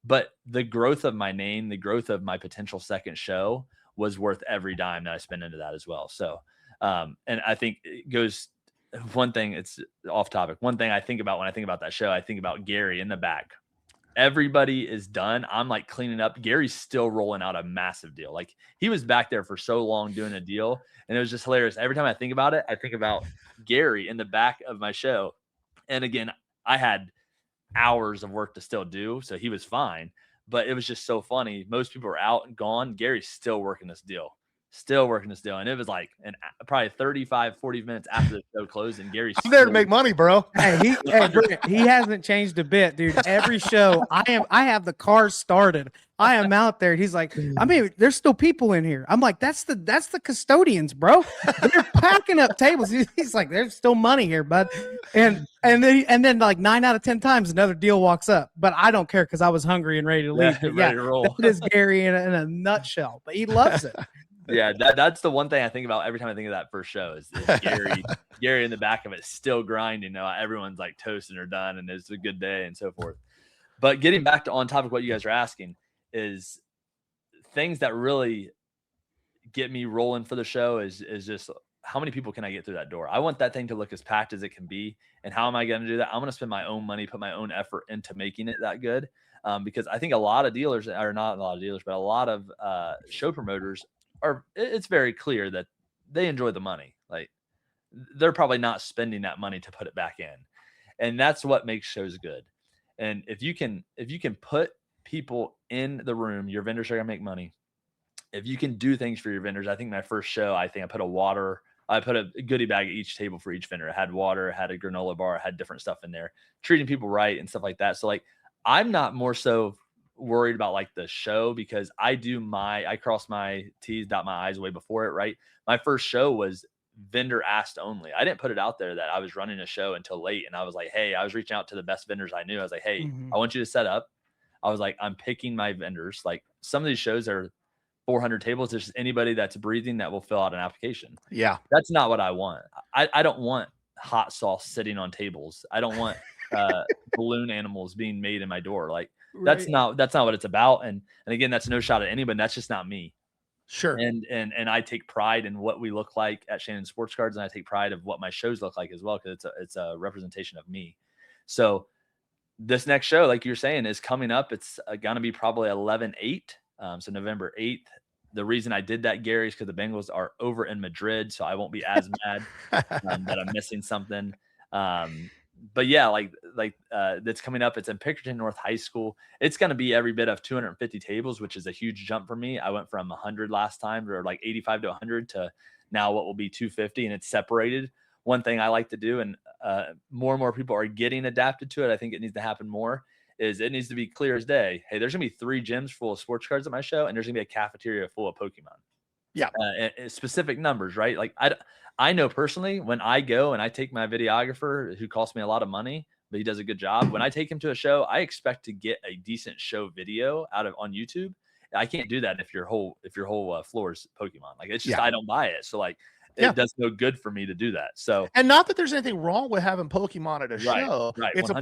But the growth of my name, the growth of my potential second show was worth every dime that I spent into that as well. So, and I think it goes, one thing, it's off topic. One thing I think about when I think about that show, I think about Gary in the back. Everybody is done. I'm like cleaning up. Gary's still rolling out a massive deal. Like, he was back there for so long doing a deal, and it was just hilarious. Every time I think about it, I think about Gary in the back of my show. And again, I had hours of work to still do, so he was fine. But it was just so funny. Most people are out and gone. Gary's still working this deal. And it was like probably 35, 40 minutes after the show closed, and Gary's I'm there to make money, bro. Hey, Brent, he hasn't changed a bit, dude. Every show I have the car started. I am out there. He's like, I mean, there's still people in here. I'm like, that's the custodians, bro. They're packing up tables. He's like, there's still money here, bud. And then like 9 out of 10 times another deal walks up. But I don't care because I was hungry and ready to leave. But ready to roll. That is Gary in a nutshell. But he loves it. Yeah, that's the one thing I think about every time I think of that first show is Gary in the back of it still grinding. Everyone's like toasting or done, and it's a good day and so forth. But getting back to on topic, what you guys are asking is things that really get me rolling for the show is just how many people can I get through that door? I want that thing to look as packed as it can be. And how am I going to do that? I'm going to spend my own money, put my own effort into making it that good. Because I think a lot of dealers, or not a lot of dealers, but a lot of show promoters it's very clear that they enjoy the money. Like, they're probably not spending that money to put it back in. And that's what makes shows good. And if you can put people in the room, your vendors are going to make money. If you can do things for your vendors, I think my first show, I put a goodie bag at each table for each vendor. It had water, it had a granola bar, it had different stuff in there, treating people right and stuff like that. So like, I'm not more so worried about like the show, because I cross my T's, dot my I's way before it, right? My first show was vendor asked only. I didn't put it out there that I was running a show until late. And I was like, hey, I was reaching out to the best vendors I knew. I was like, hey, I want you to set up. I was like, I'm picking my vendors. Like, some of these shows are 400 tables. There's just anybody that's breathing that will fill out an application. Yeah. That's not what I want. I don't want hot sauce sitting on tables. I don't want balloon animals being made in my door. Like, that's not what it's about. And again, that's no shot at anybody. That's just not me. Sure. And I take pride in what we look like at Shannon Sports Cards, and I take pride of what my shows look like as well, because it's a representation of me. So this next show, like you're saying, is coming up. It's gonna be probably 11/8, so November 8th. The reason I did that, Gary, is because the Bengals are over in Madrid, so I won't be as mad that I'm missing something. but yeah, that's coming up. It's in Pickerton North High School. It's going to be every bit of 250 tables, which is a huge jump for me. I went from 100 last time, or like 85 to 100, to now what will be 250, and it's separated. One thing I like to do, and more and more people are getting adapted to it, I think it needs to happen more, is it needs to be clear as day. Hey, there's going to be 3 gyms full of sports cards at my show, and there's going to be a cafeteria full of Pokemon. Yeah. And specific numbers, right? Like I know personally, when I go and I take my videographer, who costs me a lot of money, but he does a good job. When I take him to a show, I expect to get a decent show video on YouTube. I can't do that if your whole floor is Pokemon. Like, it's just, I don't buy it. So like, it does no good for me to do that. So, and not that there's anything wrong with having Pokemon at a show. Right, it's 100%.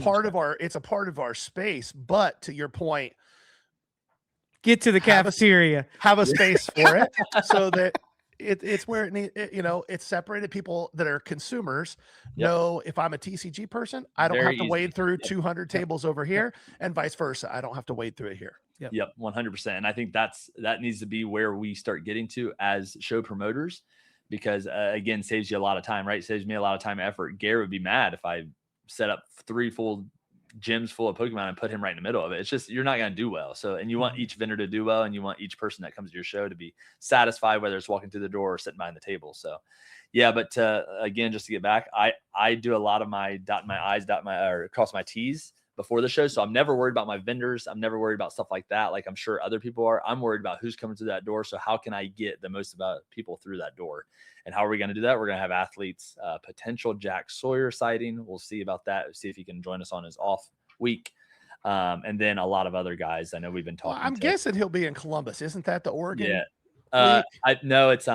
a part of our space. But to your point, get to the cafeteria, have a space for it, so that it's where it's separated. People that are consumers know, if I'm a TCG person, I don't have to wade through 200 tables over here, and vice versa. I don't have to wade through it here. Yep, 100%. And I think that needs to be where we start getting to as show promoters, because again, saves you a lot of time, right? Saves me a lot of time and effort. Gary would be mad if I set up 3 full gyms full of Pokemon and put him right in the middle of it. It's just, you're not going to do well. So, and you want each vendor to do well, and you want each person that comes to your show to be satisfied, whether it's walking through the door or sitting behind the table. So yeah, but again, just to get back, I do a lot of my dotting my I's, cross my T's before the show. So I'm never worried about my vendors. I'm never worried about stuff like that. Like I'm sure other people are. I'm worried about who's coming through that door. So how can I get the most about people through that door? And how are we going to do that? We're going to have athletes, potential Jack Sawyer sighting. We'll see about that. See if he can join us on his off week. And then a lot of other guys. I know we've been talking. Well, I'm guessing he'll be in Columbus. Isn't that the Oregon? Yeah. I know it's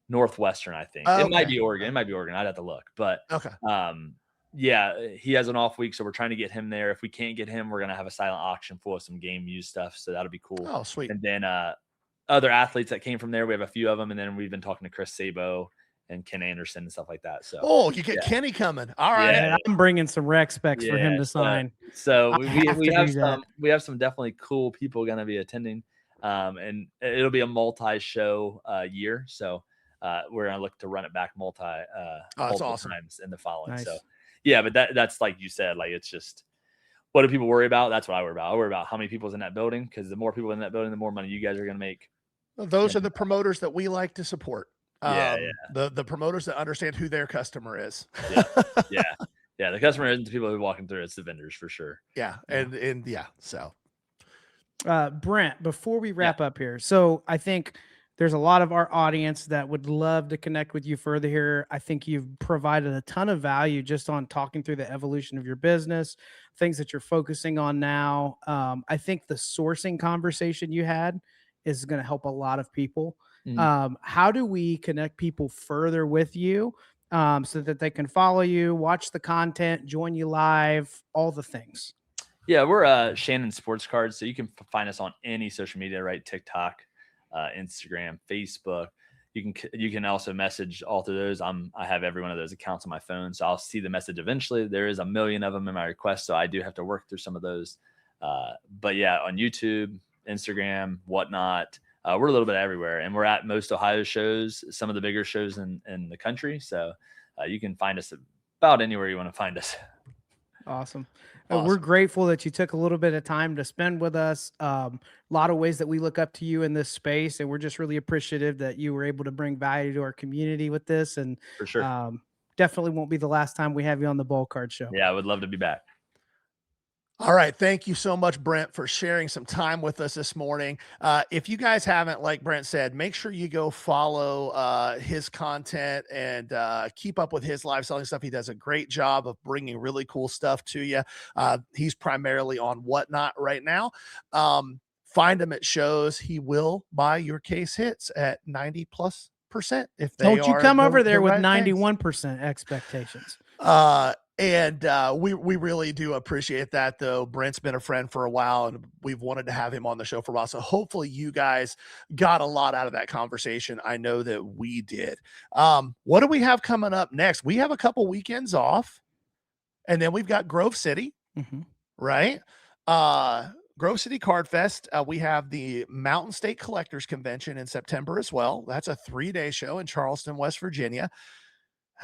Northwestern, I think. It might be Oregon. It might be Oregon. I'd have to look. But yeah, he has an off week, so we're trying to get him there. If we can't get him, we're gonna have a silent auction full of some game used stuff. So that'll be cool. Oh, sweet. And then other athletes that came from there, we have a few of them, and then we've been talking to Chris Sabo and Ken Anderson and stuff like that. So you get Kenny coming. All right. Yeah, I'm bringing some rec specs for him to sign. So we have some definitely cool people going to be attending, and it'll be a multi-show year. So we're going to look to run it back multiple awesome. times in the following. Nice. So yeah, but that's like you said, like, it's just, what do people worry about? That's what I worry about. I worry about how many people's in that building, because the more people in that building, the more money you guys are going to make. Well, those are the promoters that we like to support. The promoters that understand who their customer is. Yeah. The customer isn't the people who are walking through; it's the vendors for sure. Yeah, So, Brent, before we wrap up here, so I think there's a lot of our audience that would love to connect with you further here. I think you've provided a ton of value just on talking through the evolution of your business, things that you're focusing on now. I think the sourcing conversation you had is going to help a lot of people. How do we connect people further with you so that they can follow you, watch the content, join you live, all the things? Yeah, we're Shannon Sports Cards. So you can find us on any social media, right? TikTok, Instagram, Facebook. You can also message all through those. I have every one of those accounts on my phone, so I'll see the message eventually. There is 1 million of them in my request, so I do have to work through some of those. But yeah, on YouTube, Instagram, whatnot. We're a little bit everywhere, and we're at most Ohio shows, some of the bigger shows in the country. So you can find us about anywhere you want to find us. Awesome. We're grateful that you took a little bit of time to spend with us. A lot of ways that we look up to you in this space, and we're just really appreciative that you were able to bring value to our community with this. And for sure, definitely won't be the last time we have you on the Ballcard show. Yeah, I would love to be back. All right. Thank you so much, Brent, for sharing some time with us this morning. If you guys haven't, like Brent said, make sure you go follow his content and keep up with his live selling stuff. He does a great job of bringing really cool stuff to you. He's primarily on Whatnot right now. Find him at shows. He will buy your case hits at 90+%. If they don't you come over there with right 91% expectations. And we really do appreciate that, though. Brent's been a friend for a while, and we've wanted to have him on the show for a while. So hopefully you guys got a lot out of that conversation. I know that we did. What do we have coming up next? We have a couple weekends off, and then we've got Grove City, right? Grove City Card Fest. We have the Mountain State Collectors Convention in September as well. That's a 3-day show in Charleston, West Virginia.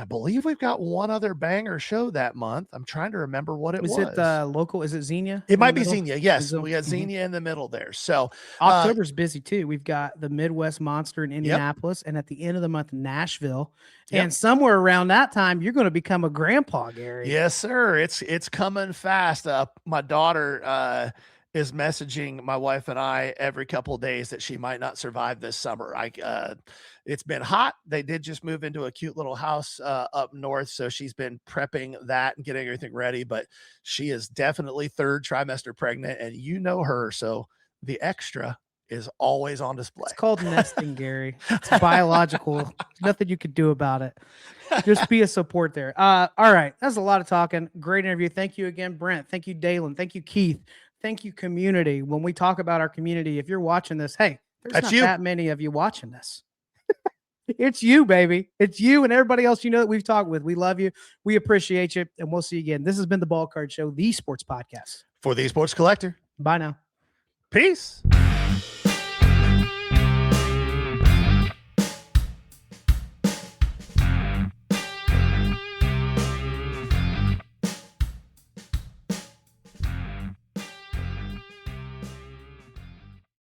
I believe we've got one other banger show that month. I'm trying to remember what it was. Is it local? Is it Xenia? It in might the be middle? Xenia. Yes, Is it- we got mhm. Xenia in the middle there. So October's busy too. We've got the Midwest Monster in Indianapolis, and at the end of the month, Nashville. Yep. And somewhere around that time, you're going to become a grandpa, Gary. yes, sir. It's coming fast. My daughter is messaging my wife and I every couple of days that she might not survive this summer. It's been hot. They did just move into a cute little house up north, so she's been prepping that and getting everything ready. But she is definitely 3rd trimester pregnant, and you know her, so the extra is always on display. It's called nesting, Gary. It's biological. There's nothing you could do about it. Just be a support there. All right. That's a lot of talking. Great interview. Thank you again, Brent. Thank you, Dalen. Thank you, Keith. Thank you, community. When we talk about our community, if you're watching this, hey, there's That's not you. that many of you watching this. It's you, baby. It's you and everybody else you know that we've talked with. We love you. We appreciate you. And we'll see you again. This has been the Ballcard Show, the sports podcast. For the Sports Collector. Bye now. Peace.